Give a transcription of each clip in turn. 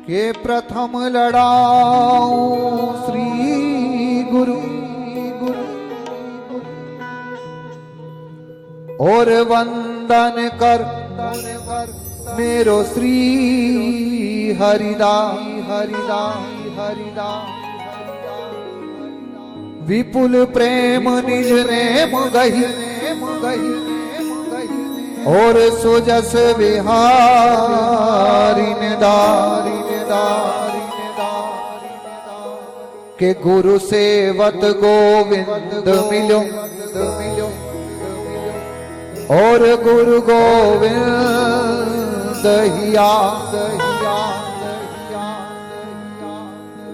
के प्रथम लड़ाऊं श्री गुरु और वंदन कर मेरो श्री हरिदा हरिदा हरिदा विपुल प्रेम निज नेम गही और सुजस विहारी दारी के गुरु सेवत गोविंद मिलो और गुरु गोविंद हिया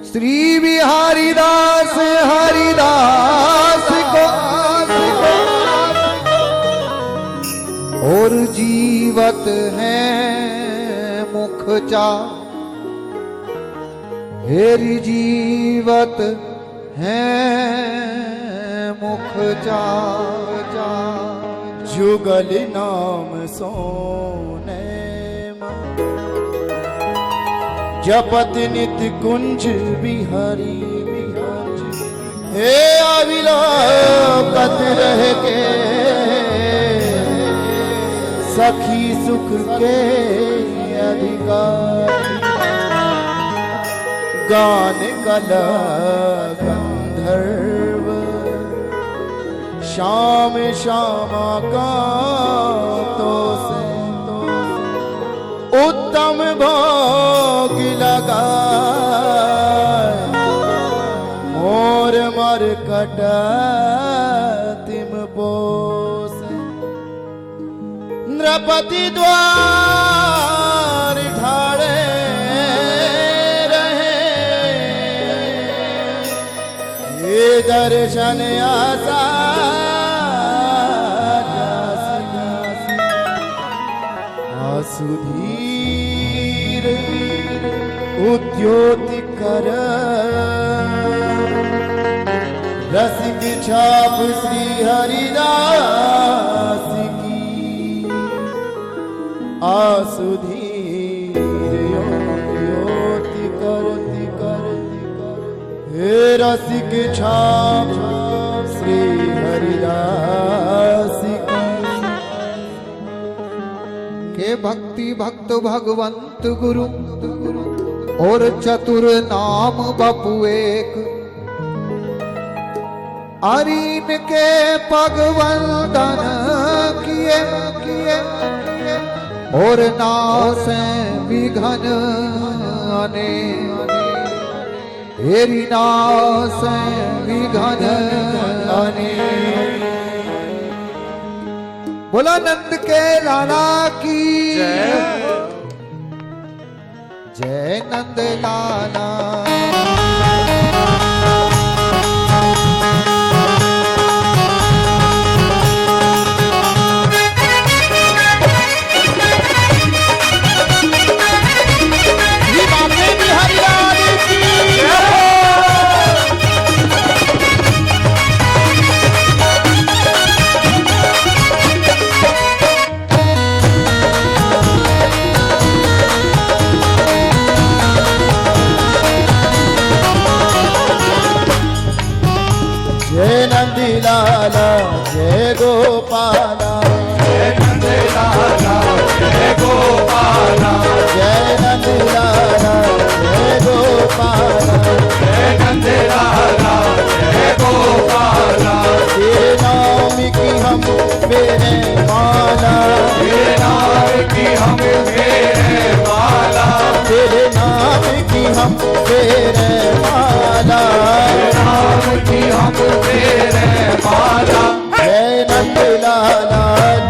श्री बिहारी दास हरिदास को और जीवत है मुख चा हेरी जीवत है मुख चा जुगल नाम सोने जपत नित कुंज बिहारी हे अविलोकत रह के सखी सुख के अधिकार गान कला गंधर्व श्याम श्यामा का तो से उत्तम भोग लगा मोर मर कटिम पोस नृपति द्वार ढाड़े रहे ये दर्शन आसा सुधीर उद्योति कर रसिक छाप श्री हरिदास की आसुधीर उद्योति कर हे रसिक छाप श्री हरिदास के भक्ति भक्त भगवंत गुरु और चतुर नाम बपु एक अरीन के पगवंदन किए और नासे विघन अने हेरी नासे विघन अने बोला नंद के लाला की जय नंद लाला लाला जय गोपाला जय नंद लाला जय गोपाला जय नंद लाला जय गोपाला जय नंद लाला जय गोपाला तेरे नाम की हम मेरे माला तेरे नाम की हम मेरे माला तेरे नाम की हम मेरे माला तेरे नाम की हम मेरे माला जय नंद लाला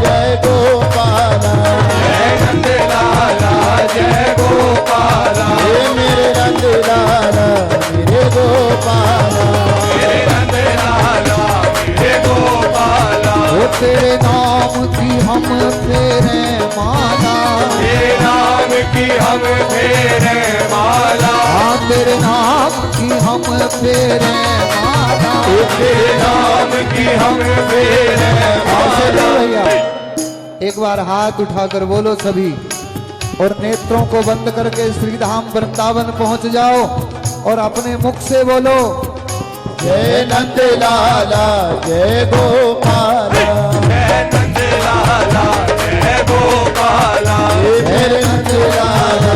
जय गोपाला जय नंद लाला जय गोपाला हे मेरे नंद लाला मेरे गोपाला मेरे नंद लाला मेरे गोपाला वो तेरे नाम की हम फेरे माला तेरे नाम की हम फेरे माला हाँ तेरे नाम की हम फेरे माला तेरे नाम की हम फेरे माला भैया एक बार हाथ उठाकर बोलो सभी और नेत्रों को बंद करके श्रीधाम वृंदावन पहुंच जाओ और अपने मुख से बोलो जय नंद लाला जय गोपाला, जय नंद लाला जय गोपाला, मेरे नंद लाला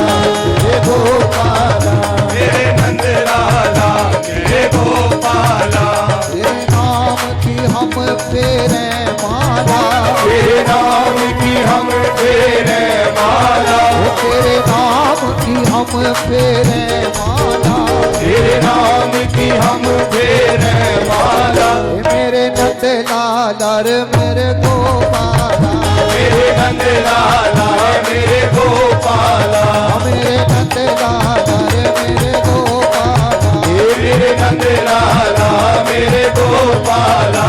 जय गोपाला, मेरे नंद लाला जय गोपाला। तेरे नाम की हम फेरे माला, तेरे नाम की हम फेरे माला, तेरे नाम की हम फेरे माला, तेरे नाम की हम फेरे माला। मेरे नंद लाला रे मेरे गोपाला, मेरे नंद लाला मेरे गोपाला, मेरे नंद लाला रे मेरे गोपाला, मेरे नंद लाला मेरे गोपाला।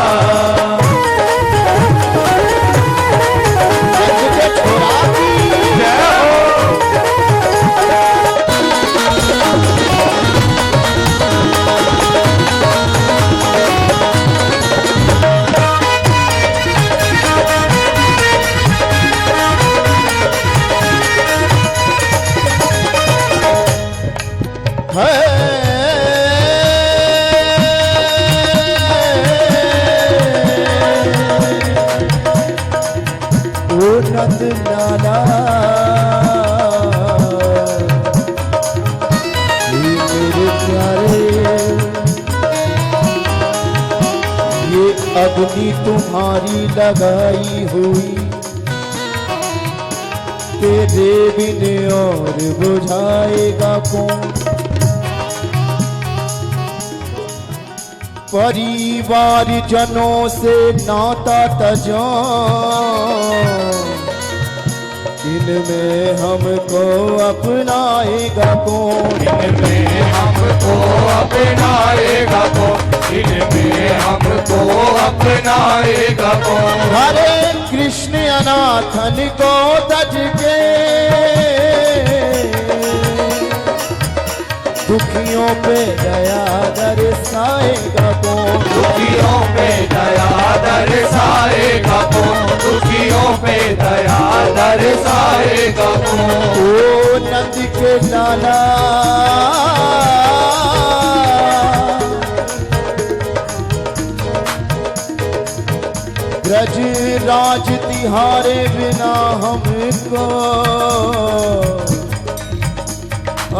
जय हो। ओ नंद लाला ये मेरे प्यारे, ये अग्नि तुम्हारी लगाई हुई तेरे बिन और बुझाएगा कौन। परिवार जनों से नाता तजो, इनमें हमको अपनाएगा कौन। इनमें हमको अपनाएगा कौन, इनमें हमको अपनाएगा कौन। हरे कृष्ण अनाथन को तज के दुखियों पे दया दरसाएगा कौन। दुखियों पे दया दरसाएगा कौन, दुखियों पे दया दरसाएगा कौन। ओ नंद के लाला ब्रज राज तिहारे बिना हमको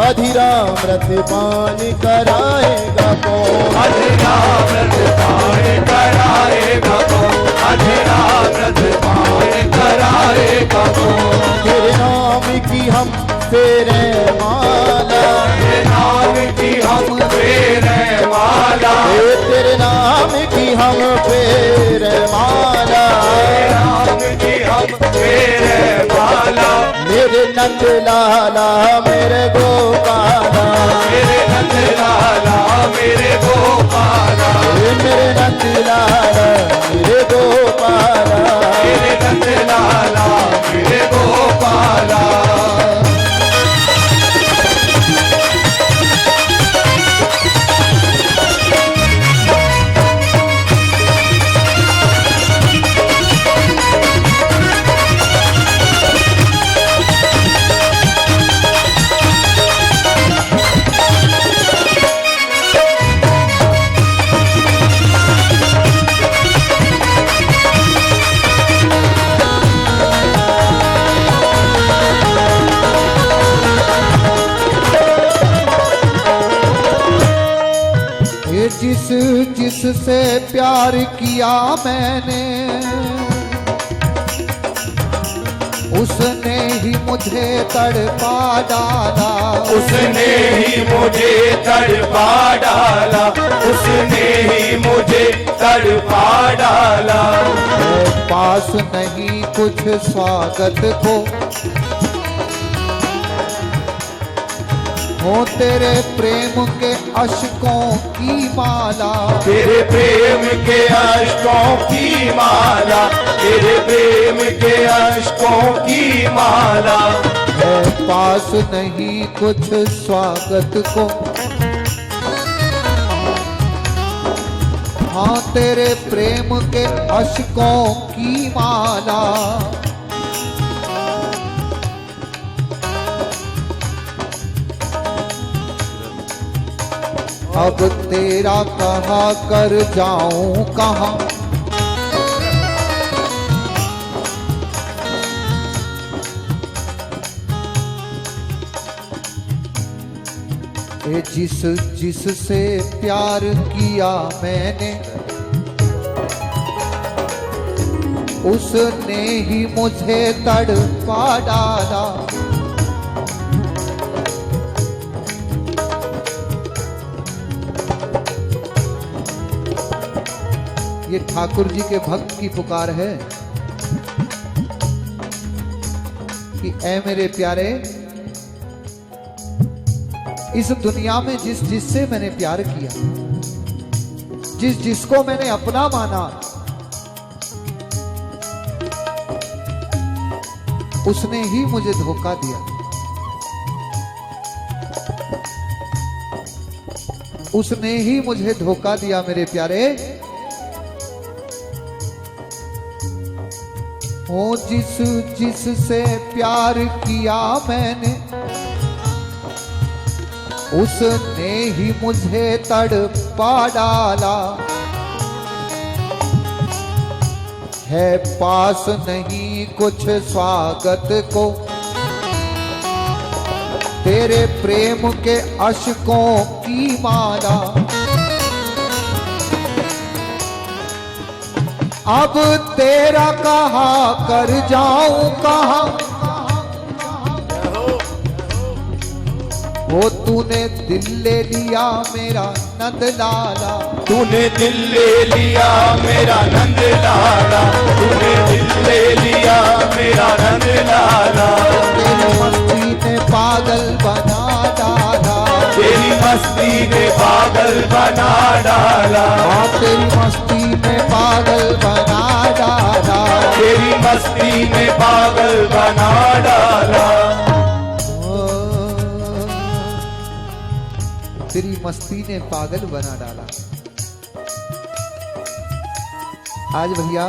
अधिरामृत पान कराएगा कौन। अधिरामृत पान कराएगा कौन, अधिरामृत पान कराएगा कौन। तेरे नाम की हम फेरे माला, तेरे नाम की हम फेरे माला, तेरे नाम की हम फेरे माला, तेरे नाम की हम फेरे माला। मेरे नंद लाला मेरे गोपाला, मेरे नंद लाला मेरे गोपाला, मेरे नंद लाला मेरे गोपाला। मेरे नंद लाला मेरे गोपाला। ये जिससे प्यार किया मैंने उसने ही मुझे तड़पा डाला, उसने ही मुझे तड़पा डाला, उसने ही मुझे तड़पा डाला। पास नहीं कुछ स्वागत को हो तेरे प्रेम के अश्कों की माला, तेरे प्रेम के अश्कों की माला, तेरे प्रेम के अश्कों की माला। है पास नहीं कुछ स्वागत को हाँ तेरे प्रेम के अश्कों की माला। अब तेरा कहा कर जाऊं कहां। ए जिससे प्यार किया मैंने उसने ही मुझे तड़पा डाला। ये ठाकुर जी के भक्त की पुकार है कि ऐ मेरे प्यारे, इस दुनिया में जिससे मैंने प्यार किया, जिसको मैंने अपना माना, उसने ही मुझे धोखा दिया। उसने ही मुझे धोखा दिया मेरे प्यारे। ओ जिससे प्यार किया मैंने उसने ही मुझे तड़पा डाला। है पास नहीं कुछ स्वागत को तेरे प्रेम के अश्कों की माला। अब तेरा कहा कर जाऊं कहां। वो तूने दिल ले लिया मेरा नंद लाला। तूने दिल ले लिया मेरा नंद लाला। तूने दिल ले लिया मेरा नंद लाला। तेरी मस्ती ने पागल बना डाला। तेरी मस्ती ने पागल बना डाला। तेरी मस्ती ने पागल बना डाला। तेरी मस्ती ने पागल बना डाला। तेरी मस्ती ने पागल बना डाला। आज भैया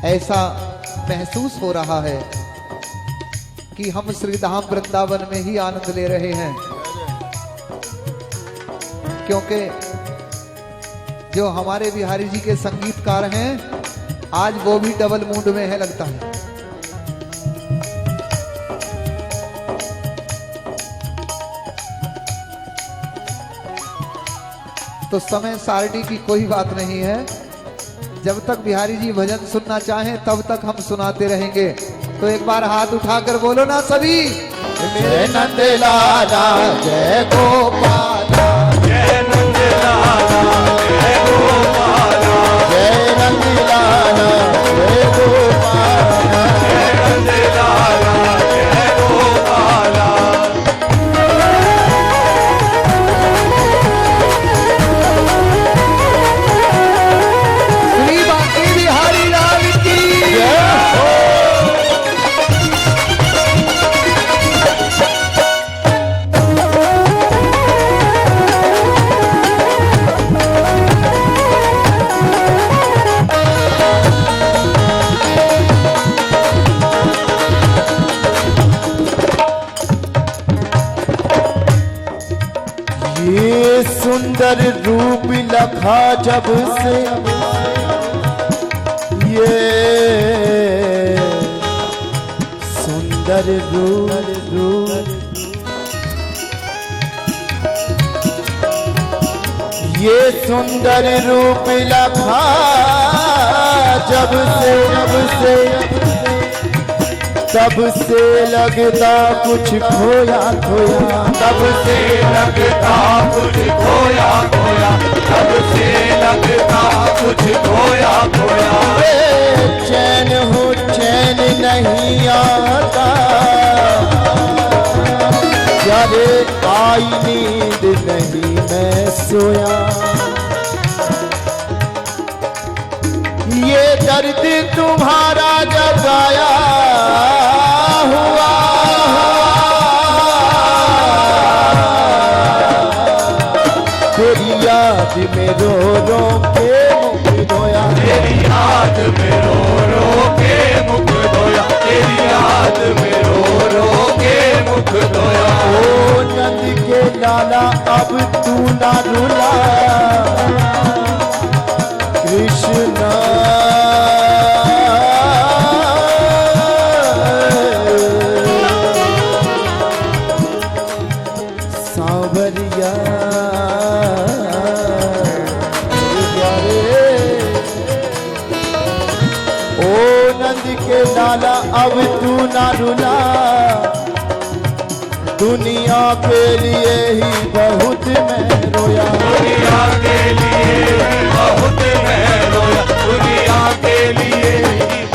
ऐसा महसूस हो रहा है कि हम श्रीधाम वृंदावन में ही आनंद ले रहे हैं, क्योंकि जो हमारे बिहारी जी के संगीतकार हैं आज वो भी डबल मूड में है लगता है। तो समय सारणी की कोई बात नहीं है, जब तक बिहारी जी भजन सुनना चाहें तब तक हम सुनाते रहेंगे। तो एक बार हाथ उठाकर बोलो ना सभी, मेरे नंद लाला जय गोपाला। जय नंद लाला जय गोपाला। जय नंद लाला जय गोपाला। जय नंद लाला जय गोपाला। श्री बांके बिहारी लाल की ये सुंदर रूप लखा जब से, ये सुंदर रूप ये सुंदर रूप लखा जब से तब से लगता कुछ खोया खोया। तब से लगता कुछ खोया खोया। तब से लगता कुछ खोया खोया। चैन हो चैन नहीं आता, जरे आई नींद नहीं मैं सोया। ये दर्द तुम्हारा जगाया हुआ, तेरी याद में रो रो के मुख धोया। तेरी याद में रो के मुख धोया। तेरी याद में रो के मुख धोया। ओ नंद के लाला अब तू ना रुला कृष्णा सांवरिया ओ नंद के लाला अब तू ना रुला दुनिया के लिए ही बहुत मैं रोया दुनिया के लिए बहुत मैं रोया दुनिया के लिए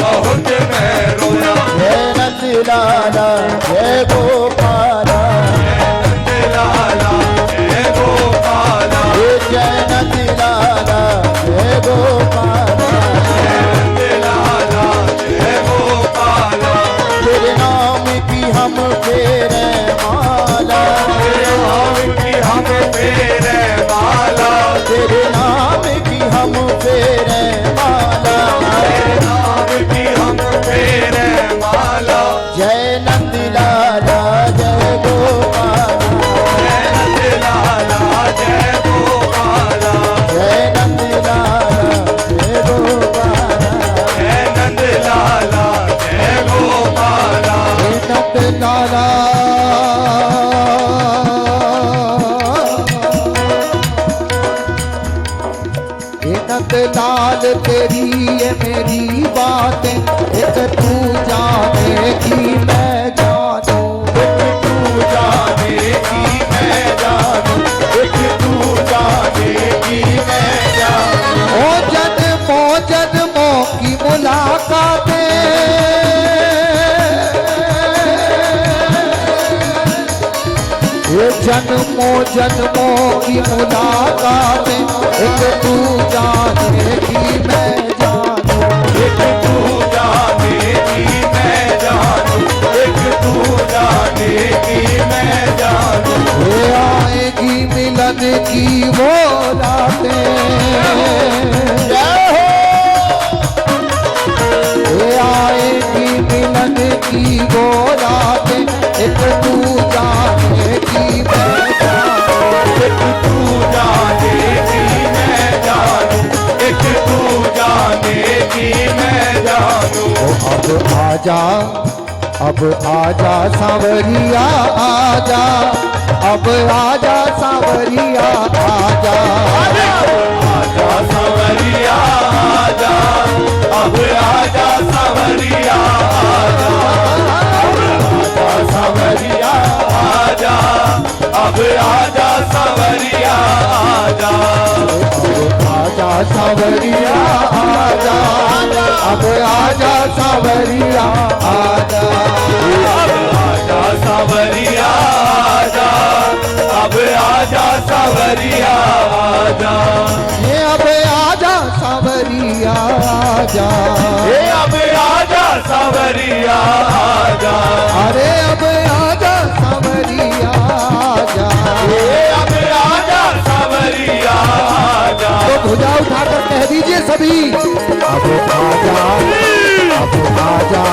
बहुत मैं रोया जय नंद लाला जय गोपाला नंद लाला जय गोपाला जय नंद लाला जय गोपाला नंद लाला जय गोपाला तेरे नाम की हम फेरे माला तेरे नाम की हम फेरे माला तेरे नाम की हम फेरे माला तेरे नाम की हम फेरे माला जय नंद लाला जय गोपाला जय नंद लाला जय गोपाला जय नंद लाला जय गोपाला जय नंद लाला जय गोपाला नंद लाला नंद लाल तेरी ये मेरी बातें एक तू जाने की मैं जानू एक तू जाने की मैं जानू एक तू जाने की मैं जानू ओ जन्मों की मुलाकातें ये जन्मों की मुलाकातें एक तू जाने की मैं जानू एक तू जाने की मैं जानू एक तू जाने की मैं जानू ये आएगी मिलन की वो रातें ये आएगी मिलन की वो रातें एक तू जाने की मैं जानू एक तू जाने की मैं जानू एक तू जाने की मैं जानू अब आजा सांवरिया आजा अब आजा सांवरिया आजा आजा सांवरिया आजा अब आजा सांवरिया आजा आजा सांवरिया आजा अब आजा सांवरिया आजा आजा सांवरिया आजा अब आजा सांवरिया आजा आजा सांवरिया आजा अब आजा सांवरिया आजा ये अब आजा सांवरिया आजा ये अब आजा सांवरिया आजा अरे अब आजा सांवरिया आजा ये अब आजा सांवरिया आजा तो भुजा उठाकर कह दीजिए सभी अब आजा अब आजा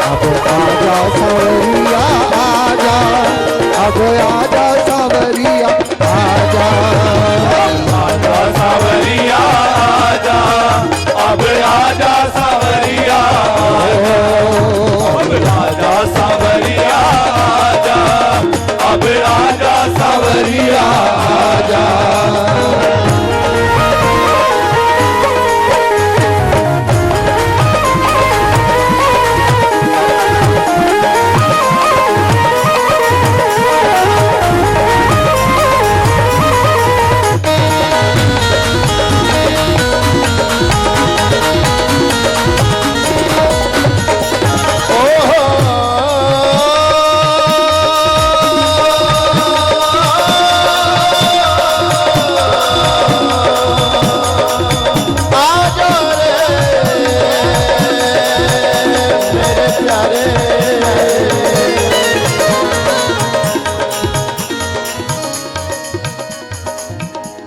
अब आजा सांवरिया आजा अब आजा सांवरिया आजा आजा सांवरिया आजा अब आजा सांवरिया अब आजा सांवरिया आजा अब आजा सांवरिया आजा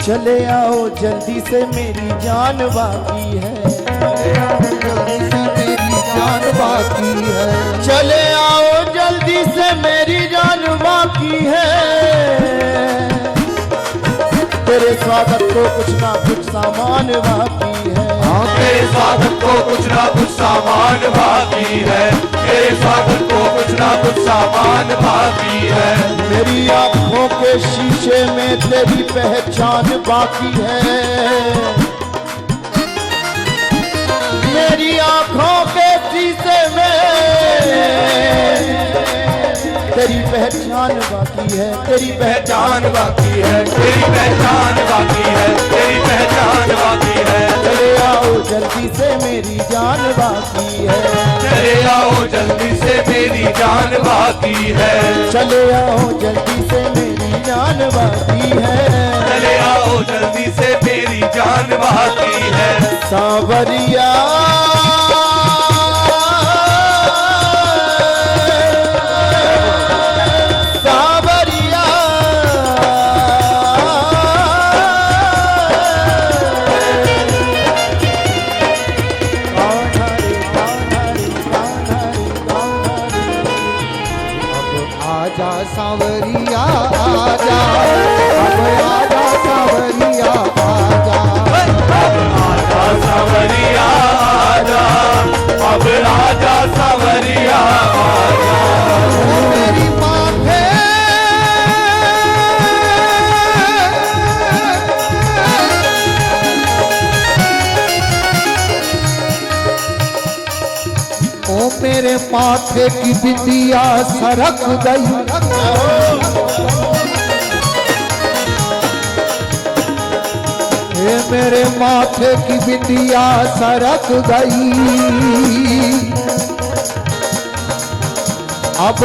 चले आओ जल्दी से मेरी जान बाकी है मेरी जान बाकी है चले आओ जल्दी से मेरी जान बाकी है तेरे स्वागत को कुछ ना कुछ सामान बाकी है। हाँ तेरे स्वागत को कुछ ना कुछ सामान बाकी है, तेरे स्वागत को कुछ ना कुछ सामान बाकी है। मेरी आंखों के शीशे में तेरी पहचान बाकी है। मेरी आंखों के शीशे में तेरी पहचान बाकी है, तेरी पहचान बाकी है, तेरी पहचान बाकी है, तेरी पहचान बाकी है। चले आओ जल्दी से मेरी जान बाकी है। चले आओ जल्दी से मेरी जान बाकी है। चले आओ जल्दी से मेरी जान बाकी है। चले आओ जल्दी से मेरी जान बाकी है। सांवरिया सांवरिया आजा सांवरिया आजा, अब आजा सांवरिया आजा। आजा सांवरिया आजा, अब आजा सांवरिया आजा। मेरी माथे ओ मेरे माथे की बिंदिया सरक गई। हे मेरे माथे की बिंदिया सरक गई। अब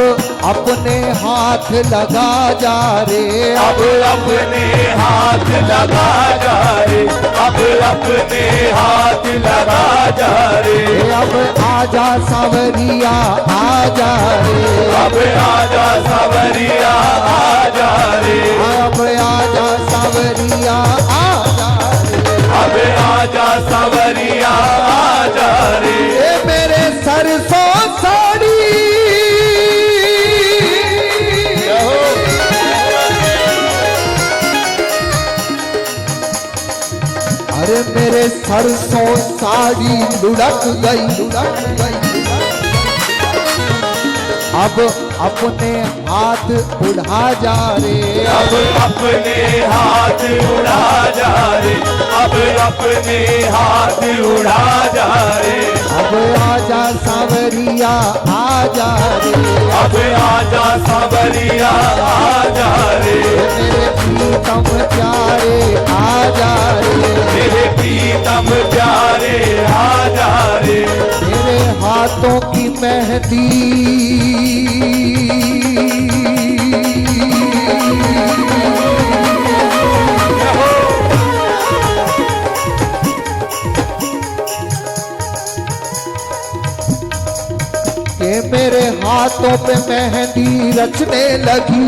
अपने हाथ लगा जा रे, अब अपने हाथ लगा जा रे, अब अपने हाथ लगा जा रे। अब आजा सांवरिया आजा रे, अब आजा सांवरिया आजा रे, अब आजा सांवरिया आजा रे। अब आजा सांवरिया आजा रे। ये मेरे सरसों साड़ी अरे मेरे सरसों साड़ी लुढ़क गई, लुढ़क गई। अब अपने हाथ उड़ा जा रे, अब अपने हाथ उड़ा जा रे, अब अपने हाथ उड़ा जा रे। अब आजा सांवरिया आजा रे, अब आजा सांवरिया आजा रे। मेरे प्रीतम प्यारे आजा रे, मेरे प्रीतम प्यारे आजा रे। मेरे हाथों की मेहंदी ये मेरे हाथों पे मेहंदी रचने लगी।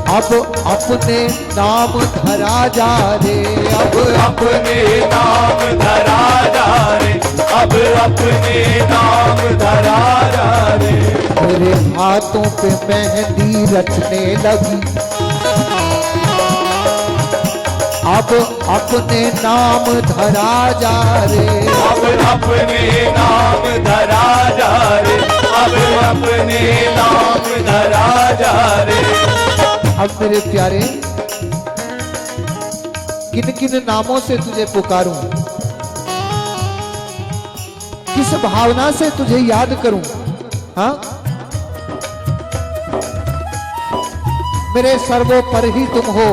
अब अपने नाम धरा जा रे, अब अपने नाम धरा जा रे, अब अपने नाम धरा जा रे। मेरे हाथों पे मेहंदी रचने लगी। अब अपने नाम धरा जा रे, अब अपने नाम धरा जा रे, अब अपने नाम धरा जा रे। अब मेरे प्यारे किन किन नामों से तुझे पुकारूं, किस भावना से तुझे याद करूं। हाँ मेरे सर्वोपरि ही तुम हो,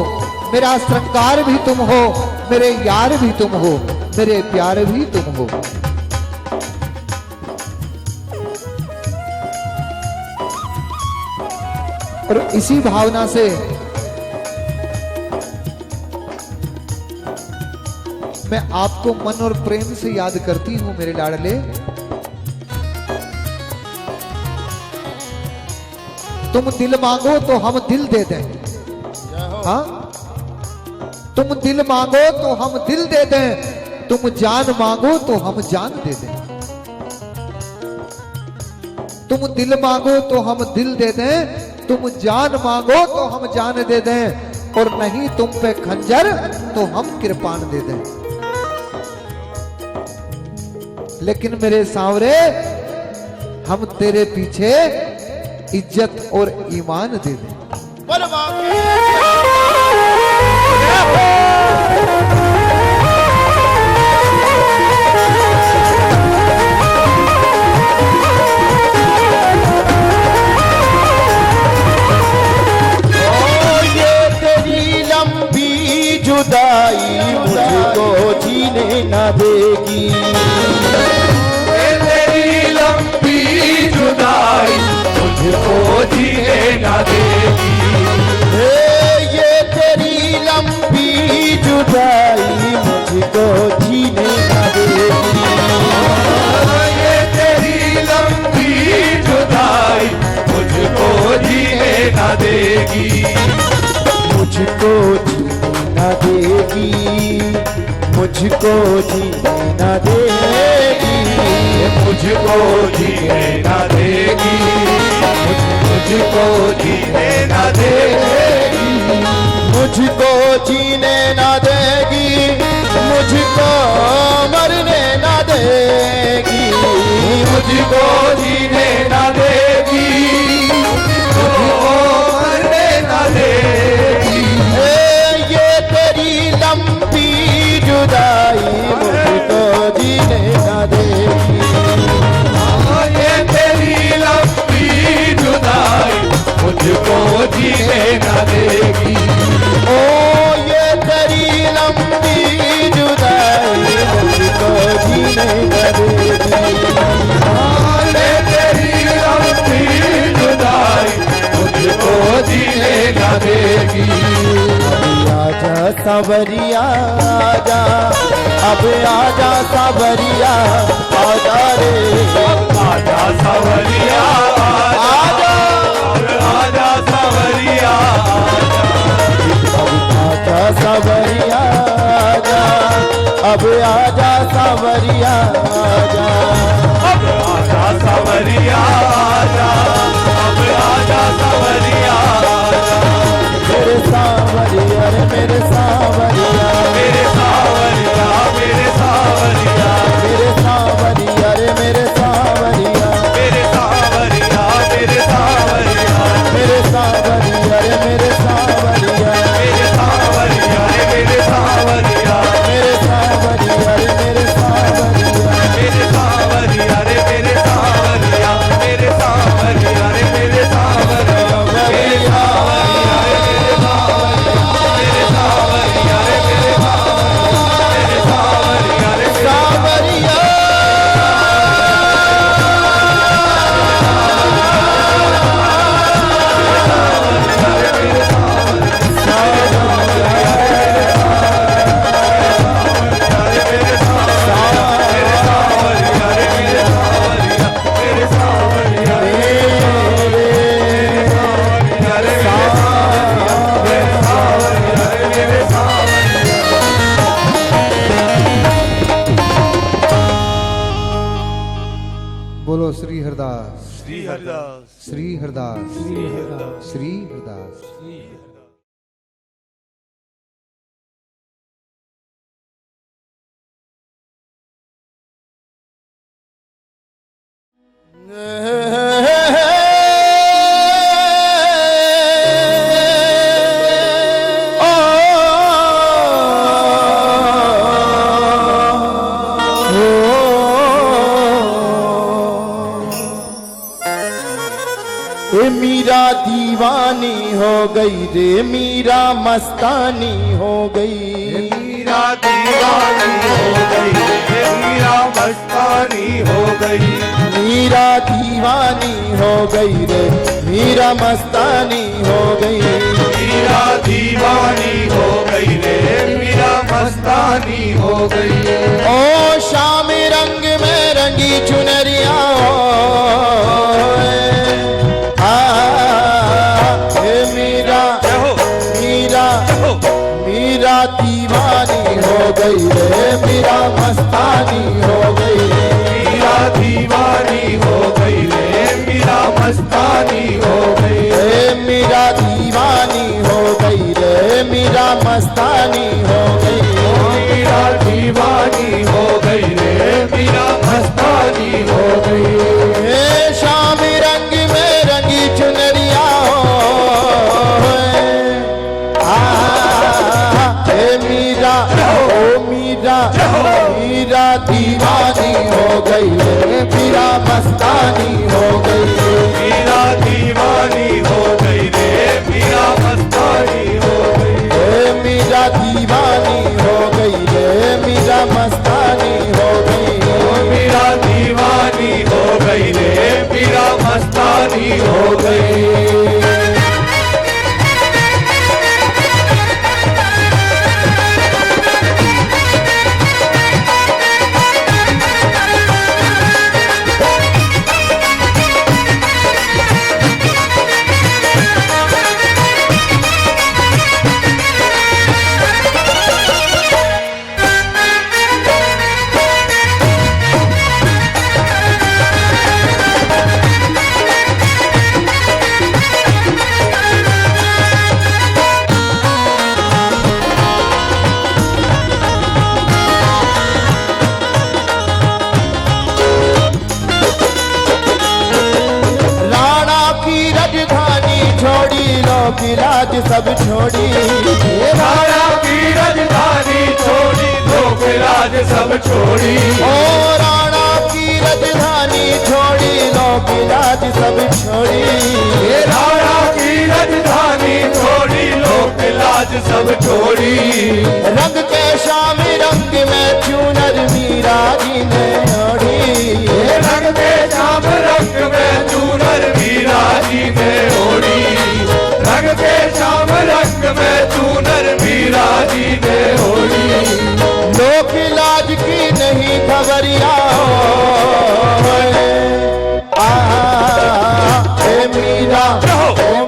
मेरा श्रृंगार भी तुम हो, मेरे यार भी तुम हो, मेरे प्यार भी तुम हो। और इसी भावना से मैं आपको मन और प्रेम से याद करती हूं मेरे लाडले। तुम दिल मांगो तो हम दिल दे दें। हाँ तुम दिल मांगो तो हम दिल दे दें, तुम जान मांगो तो हम जान दे दें। तुम दिल मांगो तो हम दिल दे दें, तुम जान मांगो तो हम जान दे दें, और नहीं तुम पे खंजर तो हम कृपान दे दें। लेकिन मेरे सांवरे, हम तेरे पीछे इज्जत और ईमान दे दें। जुदाई मुझको जीने न देगी, तेरी लंबी जुदाई मुझको जीने न देगी। ये तेरी लंबी जुदाई मुझको जीने न देगी। ये तेरी लंबी जुदाई मुझको जीने न देगी। मुझको न देगी, मुझको जीने न देगी, मुझको जीने न देगी, मुझको जीने न देगी, मुझको जीने न देगी, मुझको मरने न देगी, मुझको जीने न देगी, मुझको मरने न देगी। लंबी जुदाई मुझको जीने न देगी। ये तेरी लंबी जुदाई मुझको जीने न देगी। ओ ये तेरी लंबी जुदाई मुझको जीने न देगी। ये तेरी लंबी जुदाई मुझको जीने न देगी। आजा सावरिया आजा, अब आजा सावरिया आजा रे, आजा सावरिया आजा, आजा सावरिया आजा सावरिया आजा, अब आजा सावरिया आजा, आजा सावरिया आजा, अब आजा सावरिया मेरे सावरिया रे मेरे सावरिया, मेरे सावरिया, मेरे सावरिया, मेरे सावरिया रे मेरे सावरिया, मेरे सावरिया, मेरे सावरिया, मेरे सावरिया रे मेरे सावरिया, मेरे सावरिया रे मेरे सावरिया, मेरे सावरिया रे मेरे सावरिया, मेरे सावरिया रे मेरे सावरिया, मेरे सावरिया रे मेरे सावरिया, मेरे सावरिया रे मेरे बोलो श्री हरदास, श्री हरदास, श्री हरदास, श्री हरदास, श्री हरदास। श्री हरदास। मीरा दीवानी हो गई रे, मीरा मस्तानी हो गई, मीरा दीवानी हो गई, मीरा मस्तानी हो गई, मीरा दीवानी हो गई रे, मीरा मस्तानी हो गई, मीरा दीवानी हो गई रे, मीरा मस्तानी हो गई। ओ शाम रंग में रंगी चुनरिया मीरा दीवानी हो गई रे, मीरा मस्तानी हो गई, मीरा दीवानी हो गई रे, मीरा मस्तानी हो गई, गई रे मीरा मस्तानी हो गई रे मीरा दीवानी हो गई रे मीरा मस्तानी हो गई मीरा दीवानी हो गई रे मीरा मस्तानी हो गई मीरा दीवानी हो गई रे मीरा मस्तानी हो गई राज सब छोड़ी राणा की राजधानी छोड़ी लोक राज सब छोड़ी ओ राणा की राजधानी छोड़ी लोक राज सब छोड़ी राणा की राजधानी छोड़ी लोक लाज सब छोड़ी रंग के शाम रंग में चूनर मीरा जी ने ओढ़ी रंग के शाम रंग में चूनर मीरा जी ने ओढ़ी रंग के शाम रंग में चूनर मीरा जी ने ओढ़ी लोक लाज की नहीं खबरिया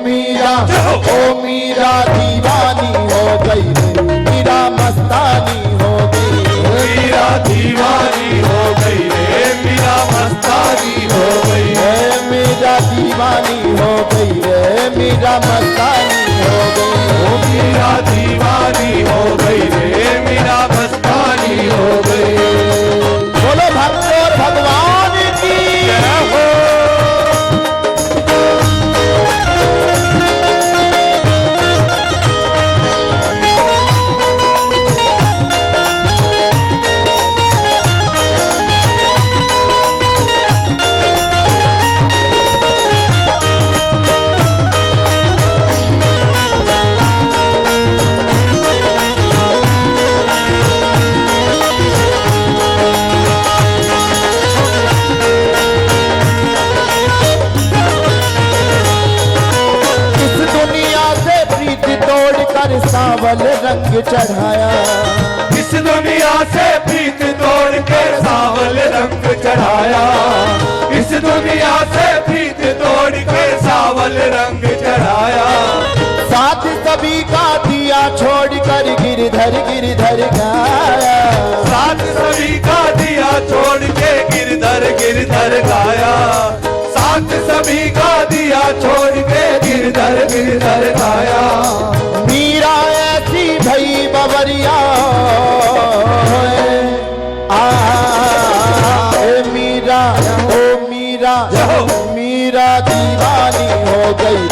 मीरा ओ मीरा दीवानी हो गई मीरा मस्तानी हो गई मीरा दीवानी हो गई रे मीरा मस्तानी हो गई मीरा दीवानी हो गई रे मीरा मस्तानी हो गई मीरा दीवानी हो गई रे मीरा मस्तानी हो गई बोलो भक्त और भगवान की जय हो सावल रंग चढ़ाया इस दुनिया से प्रीत तोड़ के सावल रंग चढ़ाया इस दुनिया से प्रीत तोड़ के सावल रंग चढ़ाया साथ सभी का दिया छोड़ कर गिरधर गिरधर गाया साथ सभी का दिया छोड़ के गिरधर गिरधर गाया साथ सभी का दिया छोड़ के गिरधर गिरधर गाया मीरा ऐसी भई बवरिया मीरा ओ मीरा मीरा दीवानी हो गई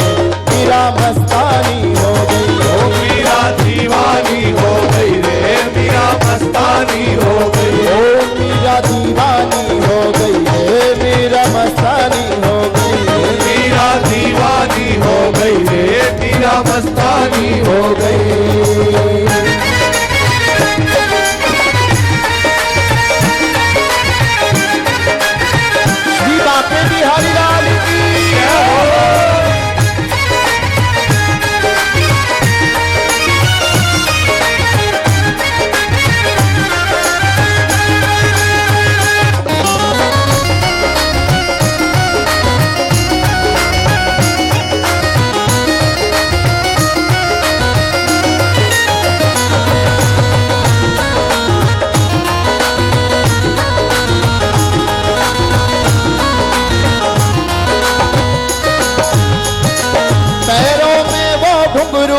मीरा मस्तानी हो गई मीरा दीवानी हो गई रे मीरा मस्तानी हो गई ओ मीरा दीवानी हो गई रे मीरा मस्तानी हो गई मीरा दीवानी हो गई रे मीरा मस्तानी हो गई श्री बाके बिहारी लाल की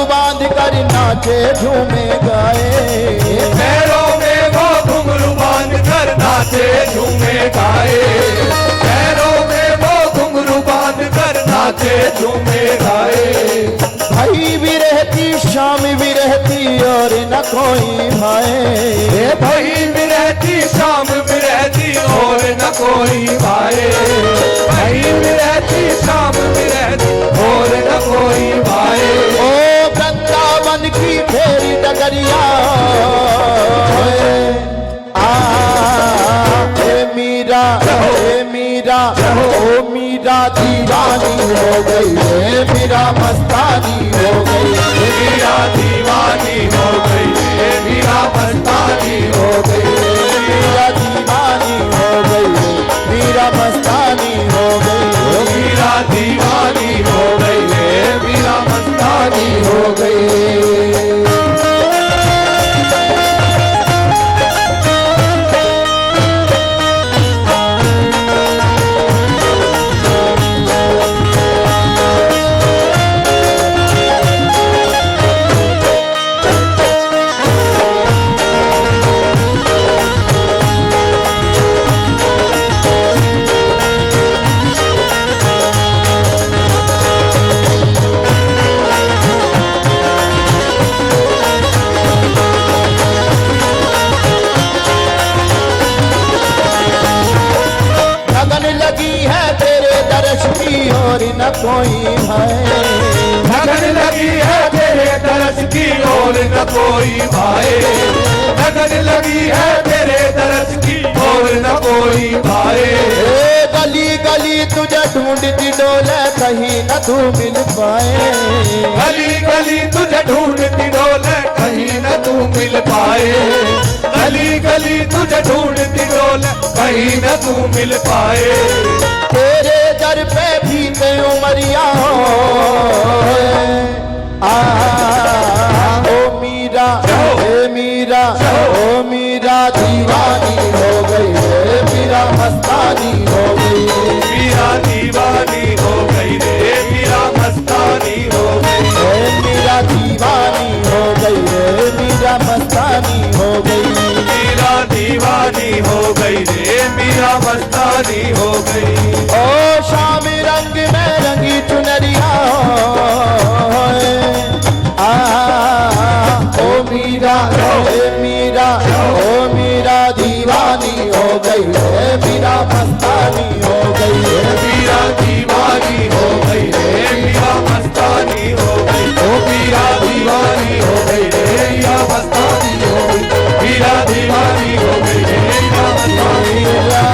बांध कर नाचे झूमे गाए पैरों में वो घुंघरू बांध कर नाचे झूमे गाए पैरों में वो घुंघरू बांध कर नाचे झूमे गाए भाई भी रहती शाम भी रहती और न कोई भाए। भाई भी रहती शाम भी रहती और न कोई भाए। भाई भी रहती शाम भी रहती और न कोई भाए। ओ वृंदावन की फेरी डगरिया मीरा ओ मीरा दीवानी हो गई है, मीरा मस्तानी हो गई, मीरा दीवानी हो गई, मीरा मस्तानी हो गई, मीरा दीवानी हो गई, मीरा मस्तानी हो गई, मीरा दीवानी हो गई, मीरा मस्तानी हो गई। और न कोई भाई। लगन लगी है तेरे दरस की और न कोई भाई। लगन लगी है तेरे दरस की और न कोई भाई। गली गली तुझे ढूंढती डोले कहीं न तू मिल पाए। गली गली तुझे ढूंढती डोले कहीं न तू मिल पाए। गली गली तुझे ढूंढती डोले कहीं न तू मिल पाए। तेरे दर पे भी ते उमरिया ओ मीरा ओ मीरा दीवानी हो गई, मीरा मस्तानी हो गई, मीरा दीवानी हो गई रे, मीरा मस्तानी हो गई, मीरा दीवानी हो गई, मीरा मस्तानी हो गई, मीरा दीवानी हो गई रे, मीरा मस्तानी हो गई। ओ शाम रंग में रंगी चुनरिया ओ मीरा दीवानी हो गई, मीरा मस्तानी हो गई, मीरा दीवानी हो गई रे, मीरा मस्तानी हो गई, ओ मीरा दीवानी हो गई रे, मीरा मस्तानी हो गई, मीरा दीवानी हो गई रे, मीरा मस्तानी हो गई।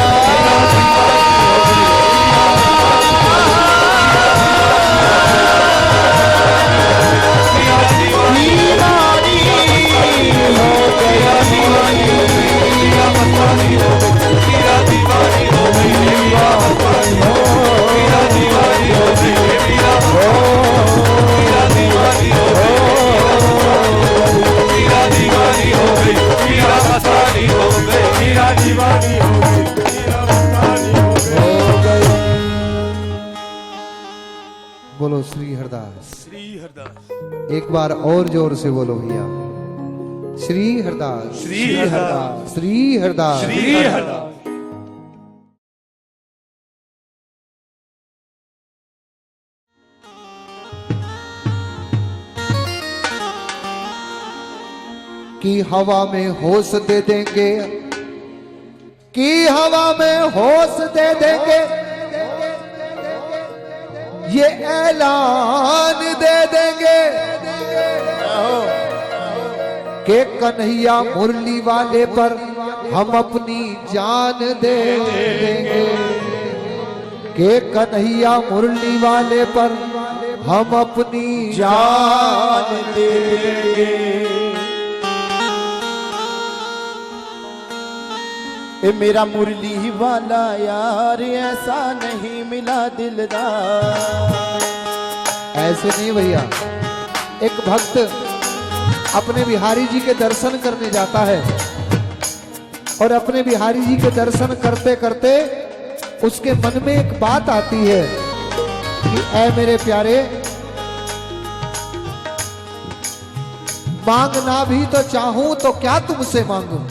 बोलो श्री हरदास। श्री हरदास। एक बार और जोर से बोलो भैया, श्री हरदास, श्री हरदास, श्री हरदास, श्री हरदास। कि हवा में होश दे देंगे, कि हवा में होश दे देंगे, ये ऐलान दे देंगे कि कन्हैया मुरली वाले पर हम अपनी जान दे देंगे, कि कन्हैया मुरली वाले पर हम अपनी जान दे देंगे। ए मेरा मुरली वाला यार ऐसा नहीं मिला दिलदार। ऐसे नहीं भैया, एक भक्त अपने बिहारी जी के दर्शन करने जाता है और अपने बिहारी जी के दर्शन करते करते उसके मन में एक बात आती है कि ऐ मेरे प्यारे, मांगना भी तो चाहूं तो क्या तुमसे मांगूं,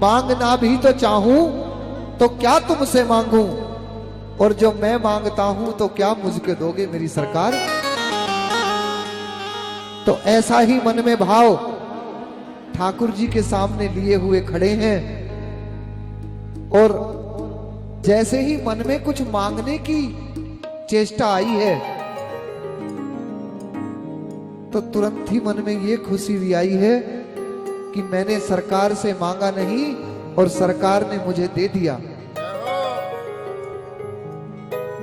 मांगना भी तो चाहूं तो क्या तुमसे मांगूं, और जो मैं मांगता हूं तो क्या मुझको दोगे मेरी सरकार। तो ऐसा ही मन में भाव ठाकुर जी के सामने लिए हुए खड़े हैं और जैसे ही मन में कुछ मांगने की चेष्टा आई है तो तुरंत ही मन में ये खुशी भी आई है कि मैंने सरकार से मांगा नहीं और सरकार ने मुझे दे दिया।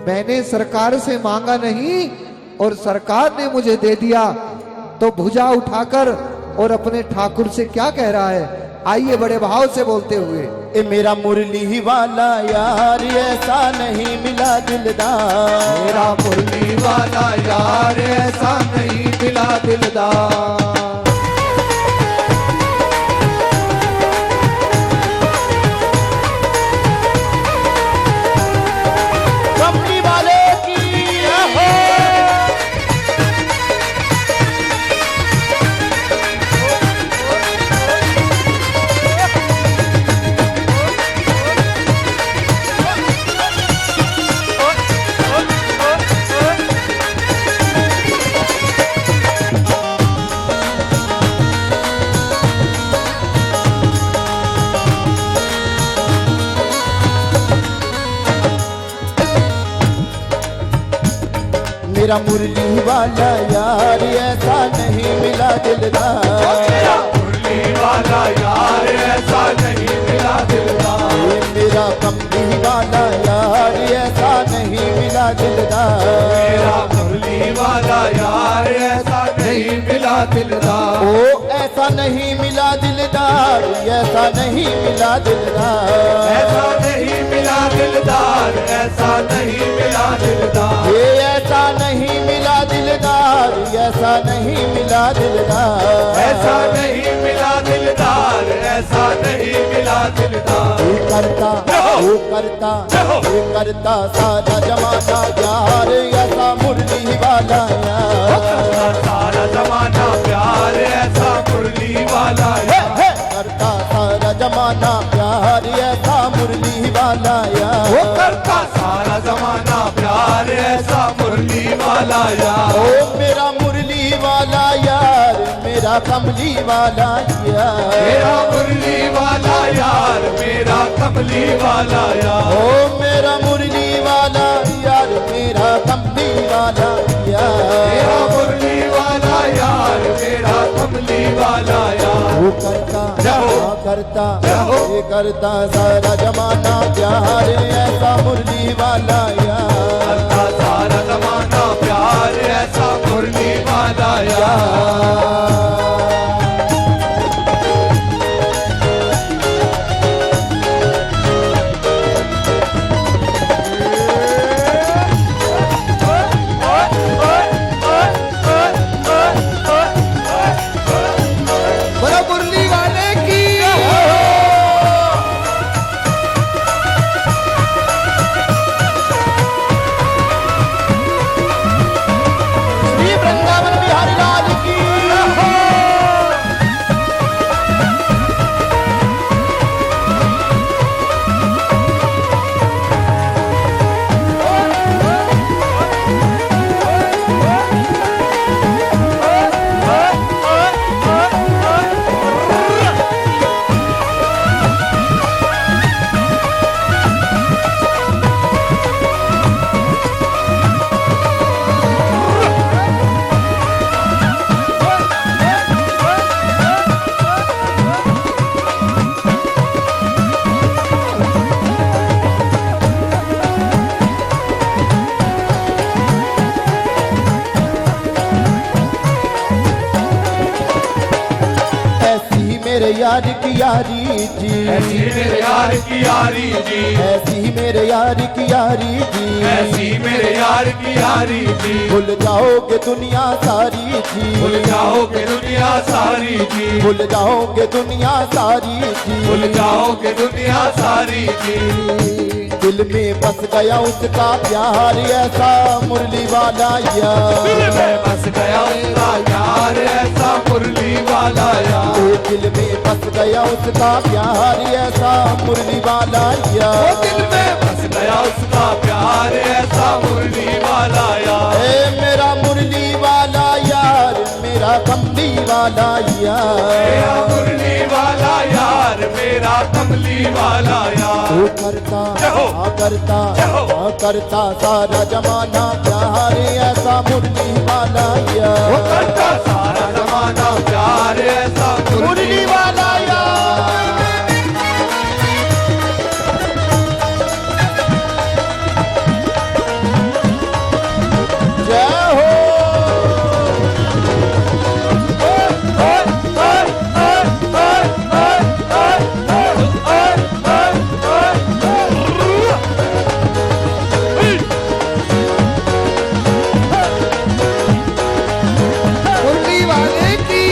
मैंने सरकार से मांगा नहीं और सरकार ने मुझे दे दिया। तो भुजा उठाकर और अपने ठाकुर से क्या कह रहा है, आइए बड़े भाव से बोलते हुए। ए मेरा मुरली वाला यार ऐसा नहीं मिला दिलदार, मेरा मुरली वाला यार ऐसा नहीं मिला दिलदार। कंपनी वाले की हो। मेरा मुरली वाला यार ऐसा नहीं मिला दिलदार, मेरा मुरली वाला यार ऐसा नहीं मिला दिलदार। ए मेरा कंपनी वाला यार ऐसा नहीं मिला दिलदार, मेरा मुरली वाला यार ऐसा नहीं मिला दिलदार। ओ ऐसा नहीं मिला दिलदार, ऐसा नहीं मिला दिलदार, ऐसा नहीं मिला दिलदार, ऐसा नहीं मिला दिलदार। ये ऐसा नहीं मिला दिलदार, ऐसा नहीं मिला दिलदार, ऐसा नहीं मिला दिलदार, ऐसा नहीं मिला दिलदार। ये करता ये करता सारा जमाना यार ऐसा मुरली वाला यार, सारा जमाना प्यार ऐसा मुरली वाला यार। करता सारा जमाना प्यार ऐसा मुरली वाला यार, वो करता सारा जमाना प्यार ऐसा मुरली वाला यार। ओ मेरा मुरली वाला यार, मेरा कमली वाला यार, मेरा मुरली वाला यार, मेरा कमली वाला यार। ओ मेरा मुरली वाला यार, मेरा कमली वाला यार, मेरा मुरली वाला यार, मेरा कमली वाला यार। वो करता करता रहो। ये करता सारा जमाना प्यार ऐसा मुरली वाला यार, करता सारा जमाना प्यार ऐसा मुरली वाला यार। बड़ा मुरली वाले की श्री वृंदावन बिहारी लाल की ऐसी ही मेरे यार की यारी जी, ऐसी मेरे यार की यारी जी, ऐसी ही मेरे यार की यारी जी, ऐसी मेरे यार की यारी जी। भूल जाओगे दुनिया सारी जी, भूल जाओगे दुनिया सारी जी, भूल जाओगे दुनिया सारी जी, भूल जाओगे दुनिया सारी जी। दिल में बस गया उसका प्यार ऐसा मुरली वाला दिल यार, में बस गया उसका यार ऐसा मुरली वाला यार। ओ दिल में बस गया उसका प्यार ऐसा मुरली वाला वो यार, दिल में बस गया उसका प्यार ऐसा मुरली वाला यार। ए मेरा मुरली वाला यार, मेरा कमली वाला मेरा यार। मुरली वाला यार, मेरा कमली वाला यार। वो करता जहो। करता जहो। करता सारा जमाना प्यार ऐसा मुरली वाला वो यार। करता सारा जमाना प्यार ऐसा मुरली वाला यार। जय हो। मुरली वाले की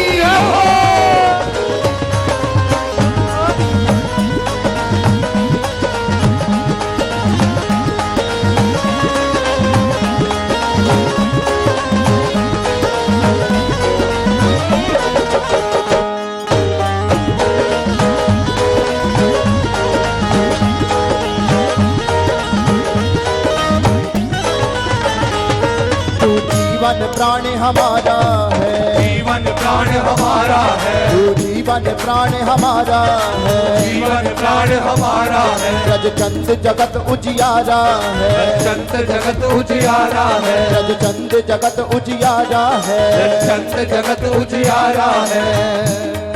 तू जीवन प्राण हमारा है। जीवन प्राण हमारा है, तू जीवन प्राण हमारा है। जीवन प्राण हमारा है। रज चंद जगत उजियारा है। चंद जगत उजियारा है, रजचंद जगत उजियारा है। चंद जगत उजियारा है।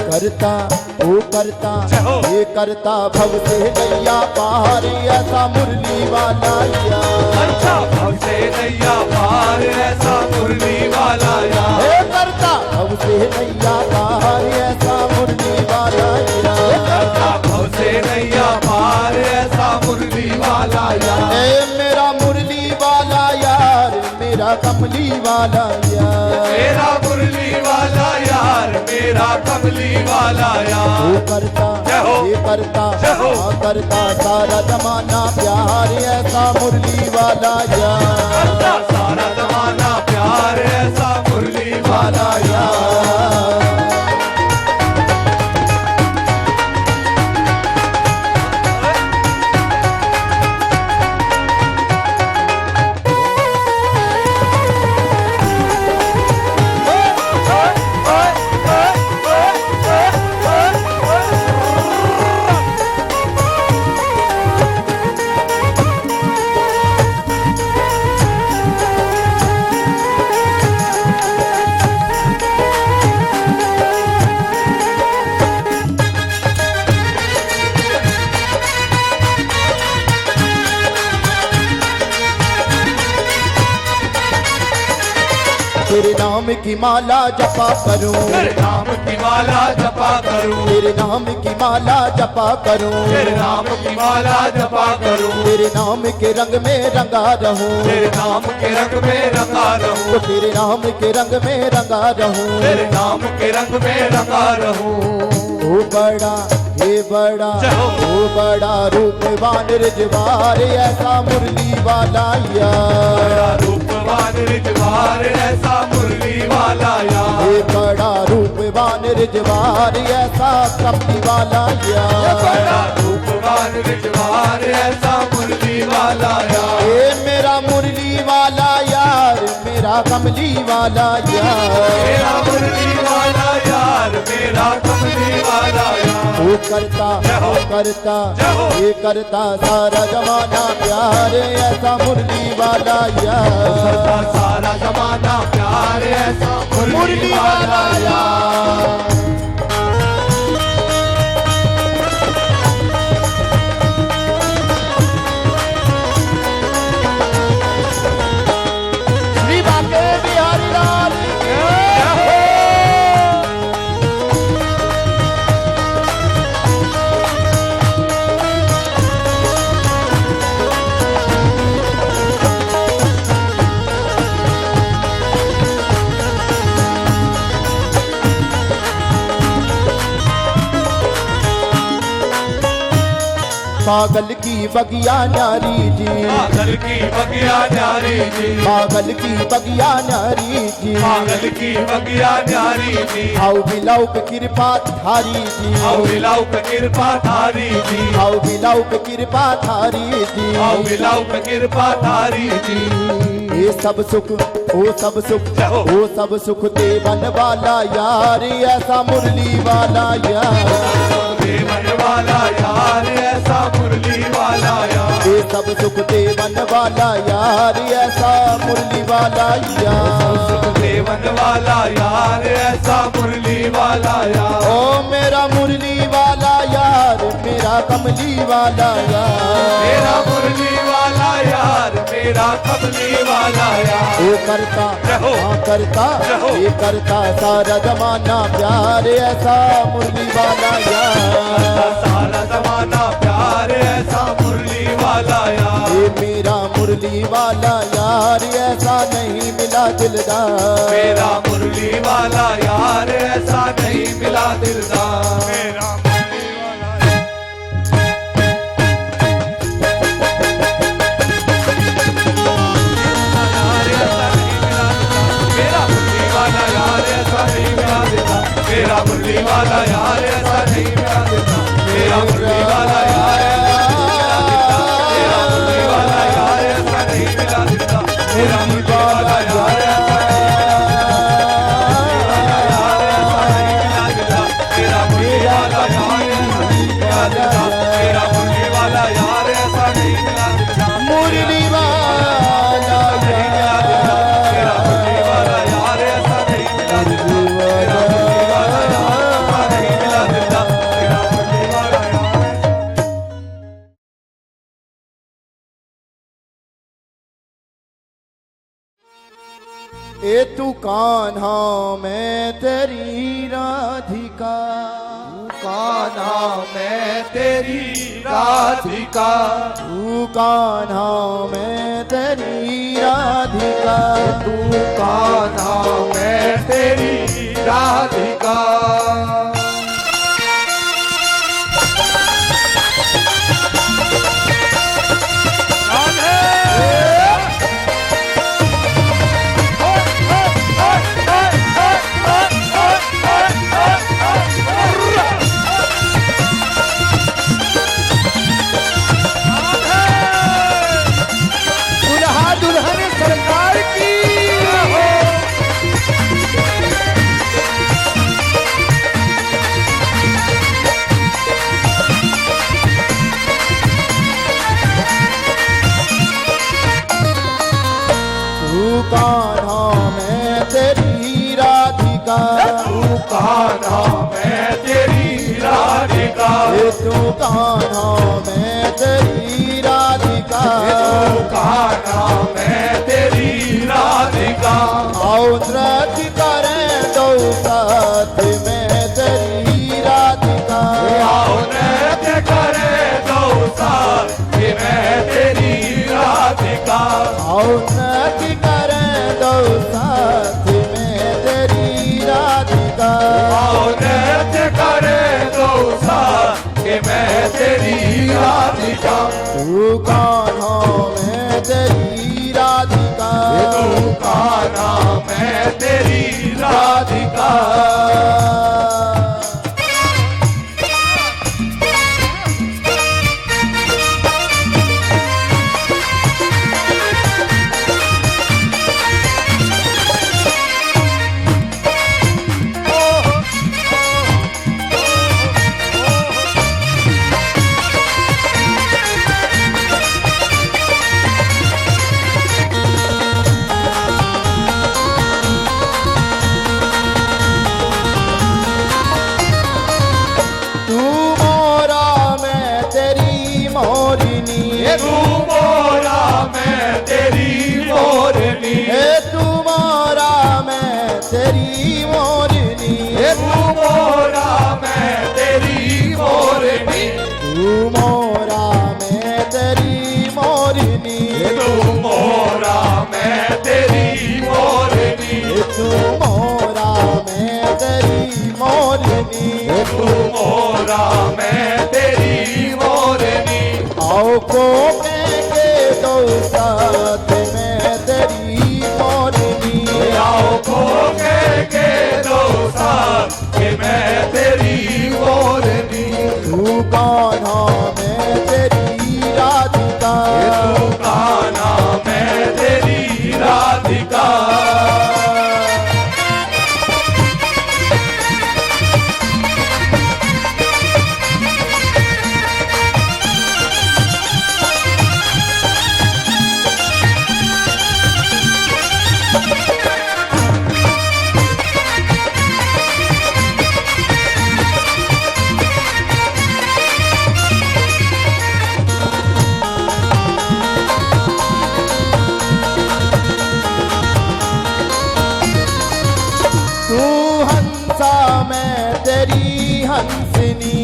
करता वो करता जहो। ये करता भव से नैया पार ऐसा मुरली वाला यार। अच्छा भव से नैया पार ऐसा मुरली वाला यार। हे करता भव से नैया पार ऐसा मुरली वाला यार। करता भव से नैया पार ऐसा मुरली वाला यार। ए मेरा मुरली वाला यार, मेरा कमली वाला यार। मेरा मुरली वाला यार, मेरा कमली वाला यार। वो करता जहो। ये करता जहो। करता सारा जमाना प्यार ऐसा मुरली वाला यार। करता सारा जमाना प्यार ऐसा मुरली वाला यार। तेरे नाम की माला जपा करूं। तेरे नाम की माला जपा करूं। तेरे नाम की माला जपा करूं। तेरे नाम की माला जपा करूं। तेरे नाम के रंग में रंगा रहूं। तेरे नाम के रंग में रंगा रहूं। तेरे नाम के रंग में रंगा रहूं। तेरे नाम के रंग में रंगा रहूं। ओ बड़ा ये बड़ा जहो। ओ बड़ा रूपवान रिजवार ऐसा मुरली वाला बड़ा यार। रूपवान रिजवार ऐसा मुरली वाला यार। ये बड़ा रूपवान रिजवार ऐसा कमली वाला यार। बड़ा रूपवान रिजवार ऐसा मुरली वाला यार। ये मेरा मुरली वाला यार, मेरा कमली वाला यार। मेरा मुरली वाला यार, मेरा कमली वाला यार। वो करता जहो। करता जहो। ये करता सारा जमाना प्यार ऐसा मुरली वाला करता यार। सारा जमाना प्यार ऐसा मुरली वाला यार। श्री बांके बिहारी लाल की पागल की बगिया नारी जी। पागल की बगिया न्यारी जी। पागल की बगिया नारी जी। पागल की बगिया न्यारी जी। आओ बिलाऊ पे कृपा थारी जी। आओ मिलाओ पे कृपा थारी जी। आओ बिलाऊ पे कृपा थारी जी। आओ मिलाओ पे कृपा थारी जी। ये सब सुख ओ सब सुख ओ सब सुख देवन वाला यार ऐसा मुरली वाला यार देवन वाला यार ऐसा मुरली वाला यार ये सब सुख देवन वाला यार ऐसा मुरली वाला यार देवन वाला यार ऐसा मुरली वाला यार ओ मेरा मुरली वाला यार मेरा कमली वाला यार मेरा मुरली वाला यार मेरा कमली वाला यार वो करता रहो। हाँ करता रहो। ये करता सारा जमाना प्यार ऐसा मुरली वाला यार सारा जमाना प्यार ऐसा मुरली वाला यार ये मेरा मुरली वाला यार ऐसा नहीं मिला दिलदार मेरा मुरली वाला यार ऐसा नहीं मिला दिलदार मेरा मुरली वाला यार ऐसा नहीं मिला दिलदार मेरा मुरली वाला यार ऐसा नहीं मिला दिलदार मेरा मुरली वाला यार ऐसा नहीं मिला दिलदार मेरा मुरली वाला यार मेरा मुरली वाला यार ऐसा नहीं मिला दिलदार मुरली वाला मेरा मुरली वाला यार ऐसा नहीं मिला दिलदार नहीं मिला दिलदार मेरा मुरली वाला यार ए तू कान्हा मैं तेरी राधिका कान्हा मैं तेरी राधिका तू कान्हा मैं तेरी राधिका तू कान्हा मैं तेरी राधिका दुल्हा दुल्हन सरकार की तू कान्हा मैं तेरी राधिका तू कान्हा मैं तेरी राधिका ए तू कान्हा मैं तेरी राधिका तू कान्हा मैं तेरी राधिका आओ नृत्य करें दो साथ में तेरी राधिका आओ नृत्य करे दो साथ ये मैं तेरी राधिका आओ नृत्य करें दो साथ में तेरी राधिका आओ नृत्य करे दो साथ ये मैं तेरी राधिका तू कान्हा मैं तेरी राधिका तू कान्हा मैं तेरी राधिका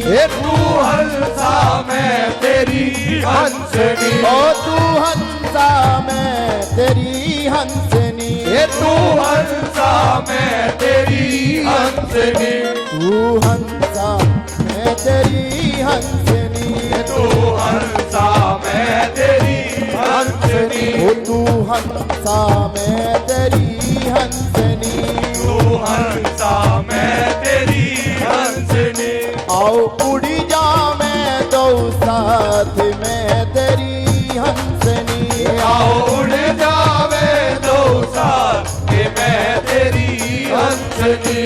हे तू हंसा मैं तेरी हंसनी ओ तू हंसा मैं तेरी हंसनी हे तू हंसा मैं तेरी हंसनी तू हंसा मैं तेरी हंसनी तू हंसा मैं तेरी हंसनी ओ तू हंसा मैं तेरी हंसनी तू हंसा मैं तेरी हंसनी आओ उड़ी जा मैं दो साथ में तेरी हंसनी आओ उड़ जावे दो साथ के मैं तेरी हंसनी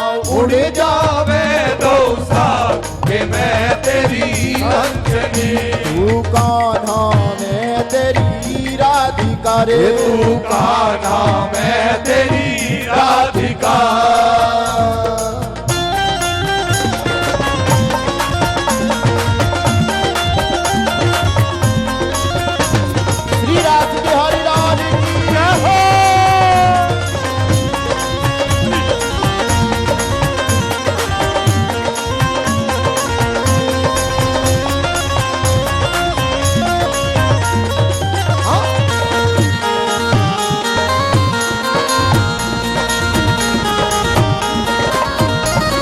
आओ उड़ जावे दो साथ के मैं तेरी हंसनी तू कान्हा मैं तेरी राधिका रे तू कान्हा मैं तेरी राधिका श्री राज बिहारी लाल की जय हो।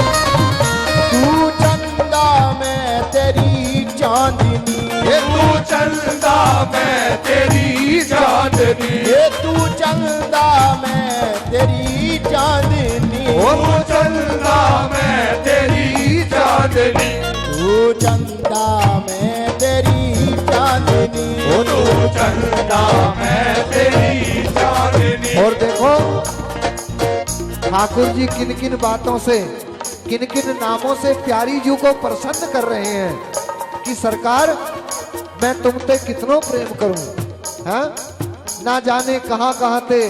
तू चंदा मैं तेरी चांदनी तू चंदा मैं तेरी चांदनी ये तू चंदा मैं तेरी चांदनी तू चंदा मैं तेरी चांदनी तू चंदा मैं तेरी चांदनी तू चंदा मैं तेरी चांदनी और देखो ठाकुर जी किन किन बातों से किन किन नामों से प्यारी जी को प्रसन्न कर रहे हैं कि सरकार मैं तुमसे कितनों प्रेम करूं, हाँ? ना जाने कहां कहां से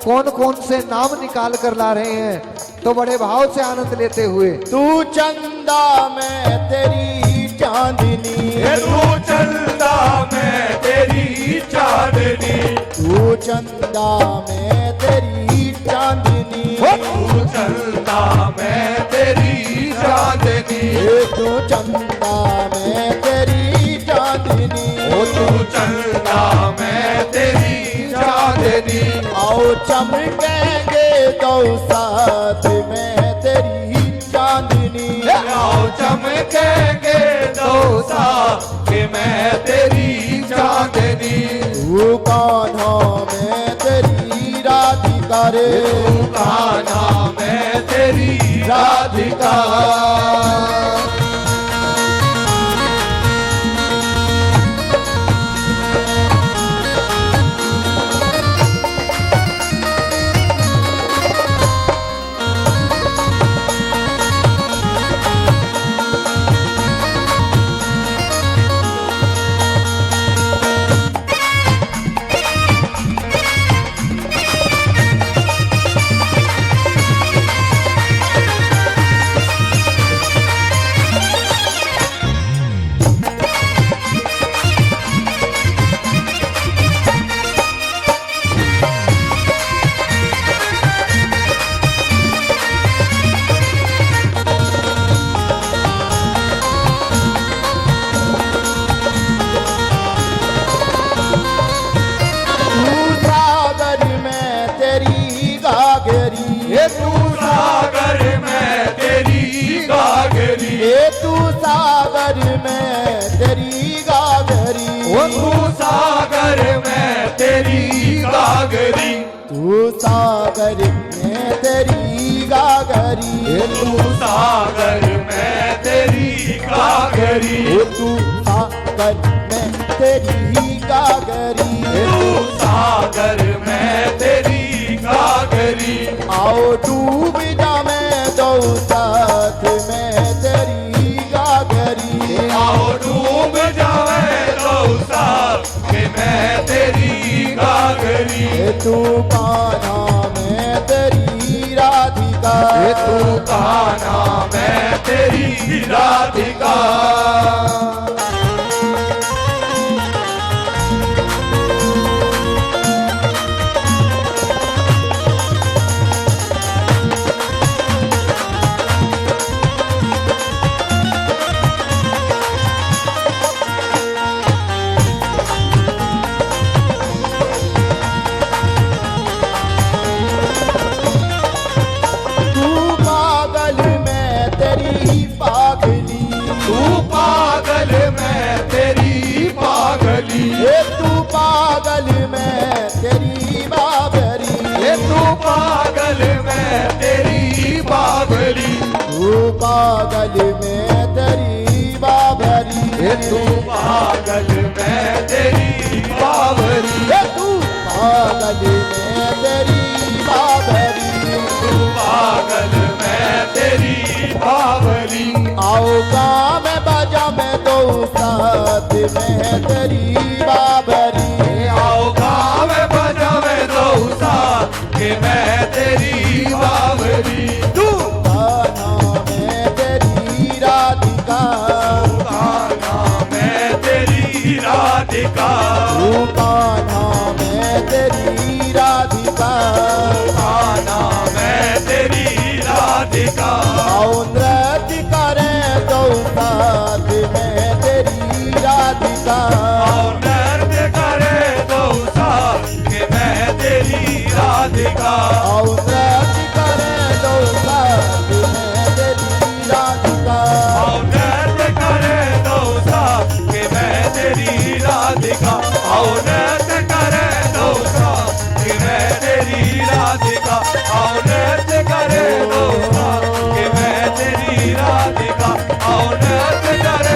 कौन कौन से नाम निकाल कर ला रहे हैं, तो बड़े भाव से आनंद लेते हुए तू चंदा मैं तेरी चांदनी तू चंदा मैं तेरी चांदनी तू चंदा मैं तेरी चांदनी तू चंदा मैं तेरी चांदनी ये तू चंदा मैं तेरी चांदनी तू चंदा मैं तेरी चांदनी आओ चमकेंगे दो साथ में तेरी चांदनी आओ चमकेंगे दो साथ के मैं तेरी चांदनी तू कान्हा मैं तेरी राधिका रे तू कान्हा मैं तेरी राधिका तू सागर में तेरी गागरी ये तू सागर में तेरी गागरी ओ तू सागर में तेरी गागरी तू सागर में तेरी गागरी ये तू सागर में तेरी गागरी ओ तू सागर में तेरी गागरी तू सागर में तेरी गागरी आओ डूब जा मैं दो साथ में तेरी गागरी आओ डूब जावे तो साथ के मैं तेरी गागरी ये तू कान्हा में तेरी राधिका ये तू कान्हा मैं तेरी राधिका पागल में तेरी बाबरी, ये तू पागल में तेरी बावरी, ये तू पागल में तेरी बाबरी, तू पागल में तेरी बावरी। आओगा मैं बाजा में दो साथ में तेरी बाबरी, आओगा मैं बजा में दो साथ के मैं तेरी बावरी। तू गाना में तेरी राधिका, गाना मैं तेरी राधिका, तू गाना में तेरी राधिका, गाना मैं तेरी राधिका। आओ नृत्य करें दो साथ में तेरी राधिका, आओ नृत्य करे दो साथ के मैं तेरी राधिका, आओ नृत्य करें दो साथ में तेरी राधिका, आओ नृत्य करे दो साथ के मैं तेरी राधिका, आओ नृत्य करे दो साथ के मैं तेरी राधिका, आओ नृत्य करे दो साथ के मैं तेरी राधिका, आओ नृत्य करे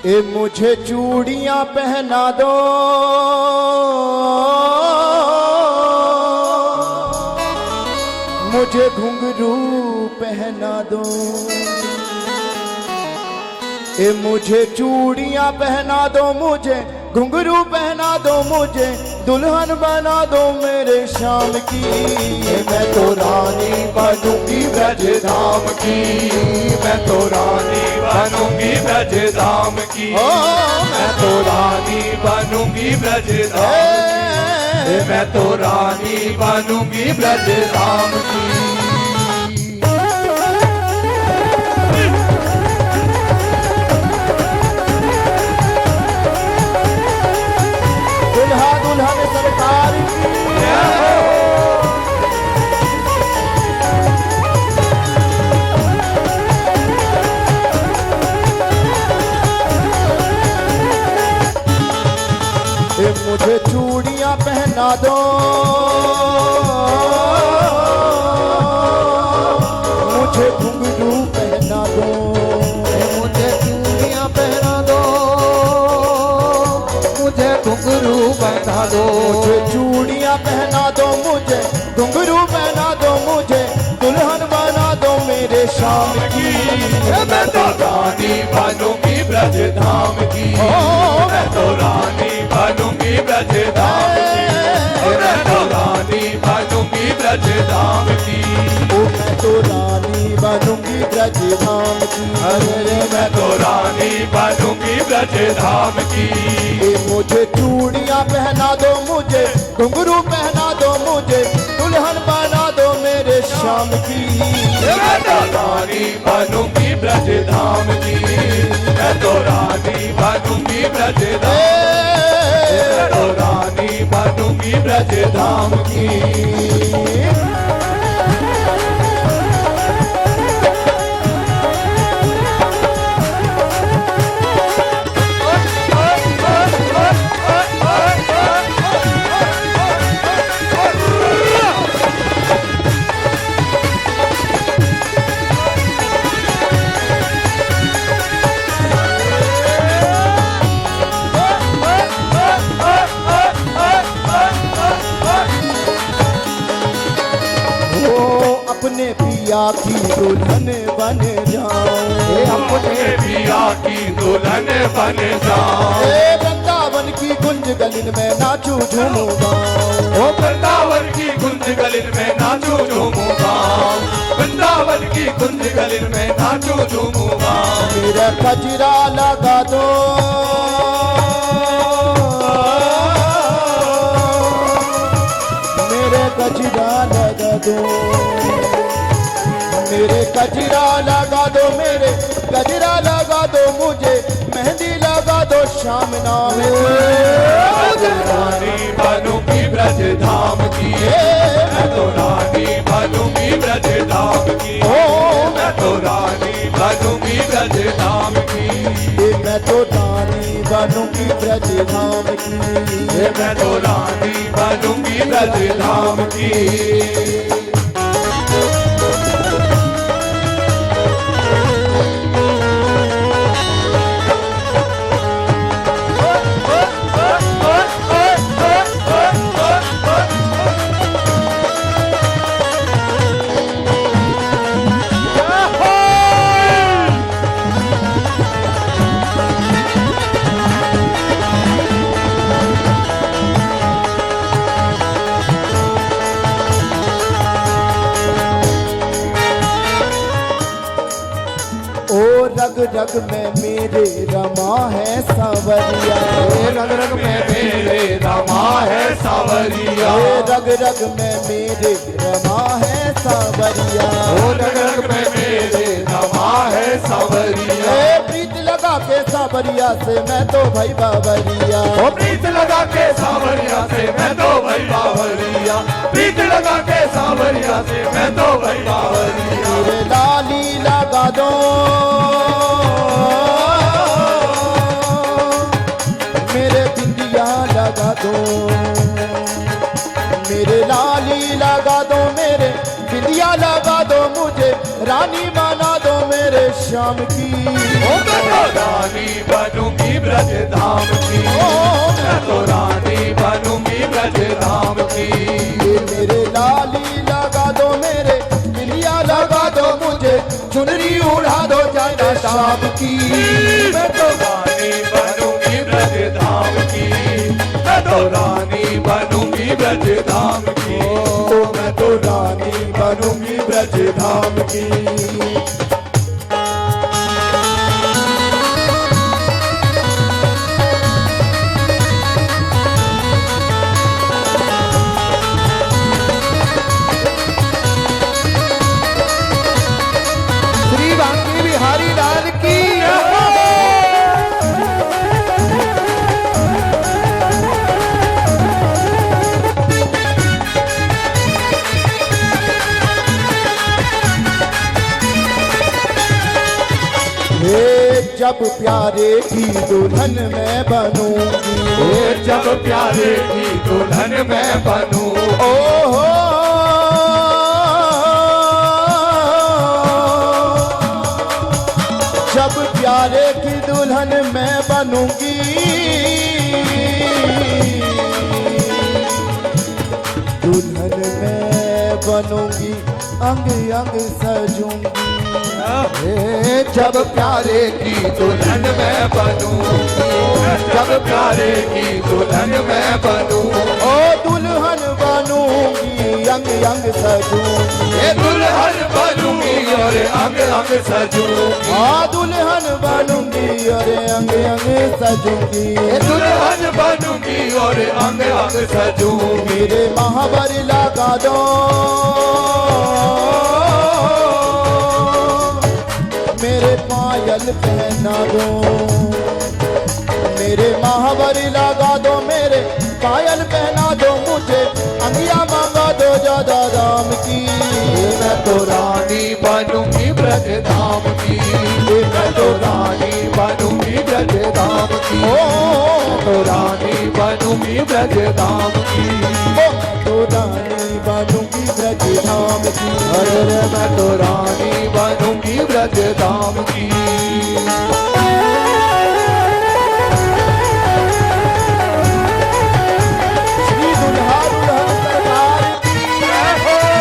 ए मुझे चूड़ियां पहना दो, मुझे घुंघरू पहना दो, ए मुझे चूड़ियां पहना दो, मुझे घुंघरू पहना दो, मुझे दुल्हन बना दो मेरे शाम की। मैं तो रानी बनूंगी ब्रज धाम की, मैं तो रानी बनूंगी ब्रज धाम की, ओ मैं तो रानी बनूंगी ब्रज धाम की, मैं तो रानी बनूंगी ब्रज धाम की। दुल्हा दुल्हन सरकार की, ए मुझे चूड़ियां पहना दो, मुझे घुंघरू पहना दो, मुझे चूड़ियां पहना दो, मुझे घुंघरू पहना दो, मुझे चूड़ियां पहना दो, मुझे घुंघरू पहना दो, मुझे दुल्हन बना दो मेरे शाम की। मैं तो रानी बनूंगी ब्रज धाम की, मैं तो रानी बनूंगी ब्रज धाम की, मैं तो रानी बनूंगी ब्रज धाम की, ओ मैं तो रानी बनूंगी ब्रज धाम की, अरे मैं तो रानी बनूंगी ब्रज धाम की। ए मुझे चूड़ियां पहना दो, मुझे घुंघरू पहना दो, मुझे दुल्हन बना दो मेरे शाम की। मैं तो रानी बनूंगी ब्रज धाम की, मैं तो रानी बनूंगी ब्रज धाम, मैं तो रानी बनूंगी ब्रज धाम की। अपने पिया की दुल्हन बन जाऊं, अपने पिया की दुल्हन बन जाऊं, वृंदावन की गुंज गलिन में नाचू झूमूंगा, ओ वृंदावन की गुंज गलिन में नाचू झूमूंगा, वृंदावन की गुंज गलिन में नाचू झूमूंगा। मेरा कजरा लगा दो, मेरे कजरा लगा दो, मेरे गजरा लगा दो, मेरे गजरा लगा दो मुझे, मेहंदी लगा दो शाम नाम रानी बनूंगी ब्रज धाम की, मैं तो रानी बनूंगी ब्रज धाम की, मैं तो रानी बनूंगी ब्रज धाम की, मैं तो रानी बनूंगी ब्रज धाम की, मैं तो रानी बनूंगी ब्रज धाम की। रग रग में मेरे रमा है सांवरिया, रग रग में मेरे रमा है सांवरिया, रग रग में मेरे रमा है सांवरिया, रग रग में मेरे रमा है सांवरिया, प्रीत लगा के सांवरिया से मैं तो भाई बावरिया, प्रीत लगा के सांवरिया से मैं तो भाई बावरिया, प्रीत लगा के सांवरिया से मैं तो भाई बावरिया, मेरे लाली लगा दो, मेरे बिंदिया लगा दो, मेरे लाली लगा दो, मेरे बिंदिया लगा दो मुझे, रानी बना दो मेरे श्याम की, मैं तो रानी बनूंगी ब्रज धाम की, मैं तो रानी बनूंगी ब्रज धाम की, मेरे लाली लगा दो, मेरे बिंदिया लगा दो मुझे, चुनरी उड़ा दो जाना शाम की, मैं तो रानी बनूंगी ब्रज धाम की, मैं तो रानी बनूंगी ब्रज धाम की, मैं तो रानी बनूंगी ब्रज धाम की। श्री बांकी बिहारी लाल की जब प्यारे की दुल्हन मैं बनूंगी, जब प्यारे की दुल्हन मैं बनूं, ओ हो जब प्यारे की दुल्हन मैं बनूंगी, दुल्हन मैं बनूंगी, अंग अंग सजूंगी, जब प्यारे की दुल्हन मैं बनूं, जब प्यारे की दुल्हन मैं बनूं, ओ दुल्हन बनूंगी, अंग अंग सजूंगी, ये दुल्हन बनूंगी और अंग अंग सजूंगी, हाँ दुल्हन बनूंगी और अंग अंग सजूंगी, ये दुल्हन बनूंगी और अंग अंग सजूंगी, मेरे महावर लगा दो, मेरे पायल पहना दो, मेरे महावर लगा दो, मेरे पायल पहना दो मुझे, अंगिया मांगा दो ज्यादा दाम की, मैं तो रानी बनूंगी ब्रज धाम की, मैं तो रानी बनूंगी ब्रज धाम की, मैं तो रानी बनूंगी ब्रज धाम की, तो रानी बनूंगी ब्रज धाम की, अरे मैं तो रानी बनूंगी ब्रज धाम की। श्री दुल्हा दुल्हन सरकार की,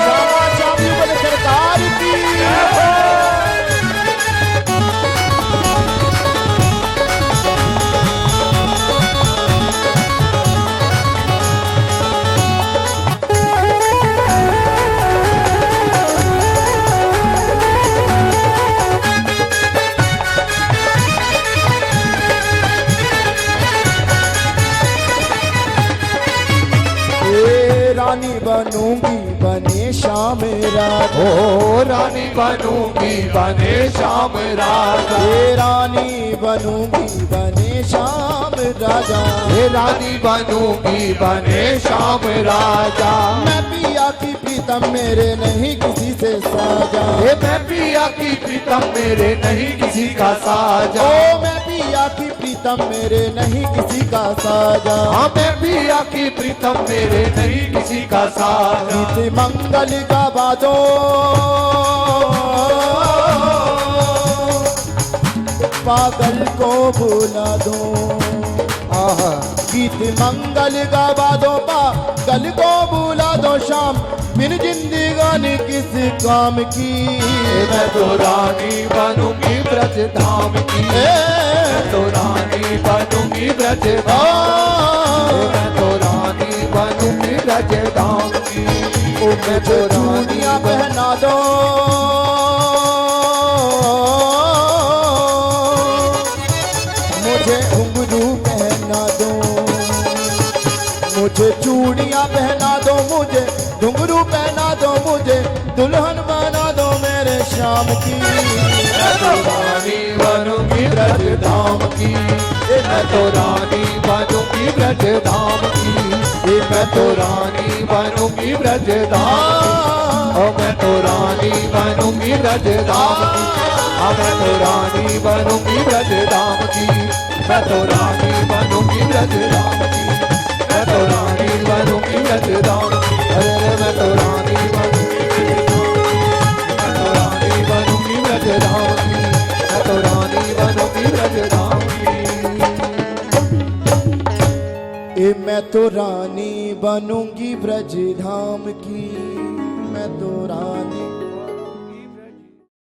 श्यामा चांदी वाले सरकार की, रानी बनूंगी बने श्याम राजा ओ रानी बनूंगी बने श्याम राजा ये रानी बनूंगी बने श्याम राजा ये रानी बनूंगी बने श्याम राजा मैं पिया की प्रीतम मेरे नहीं किसी से साजा ये मैं पिया की प्रीतम मेरे नहीं किसी का साजा ओ मैं पिया की प्रीतम मेरे नहीं किसी का साजा हाँ मैं पिया की प्रीतम मेरे नहीं किसी का साजा गीत मंगल का बादो पागल को भुला दो आहा गीत मंगल का बादो पागल को भुला दो शाम बिन जिंदगानी किस काम की मैं तो रानी बनूंगी ब्रज धाम की मैं तो रानी बनूंगी ब्रज धाम मैं तो रानी बनूंगी ब्रज धाम की ओ मैं तो चूड़ियां पहना दो मुझे घुंघरू पहना दो मुझे चूड़ियां पहना दो मुझे घुंघरू पहना दो मुझे दुल्हन बना दो मेरे श्याम की मैं तो रानी बनूंगी ब्रज धाम की मैं तो रानी बनूंगी ब्रज धाम की मैं तो रानी बनूंगी ब्रज धाम ओ मैं तो रानी बनूंगी ब्रज धाम की मैं तो रानी बनूंगी ब्रज धाम की मैं तो रानी बनूंगी ब्रज धाम की मैं तो रानी बनूंगी ब्रज धाम की अरे मैं तो रानी बनूंगी मैं तो रानी बनूंगी ब्रज धाम की मैं तो रानी बनूंगी ब्रज धाम की ए मैं तो रानी बनूंगी ब्रज धाम की मैं तो रानी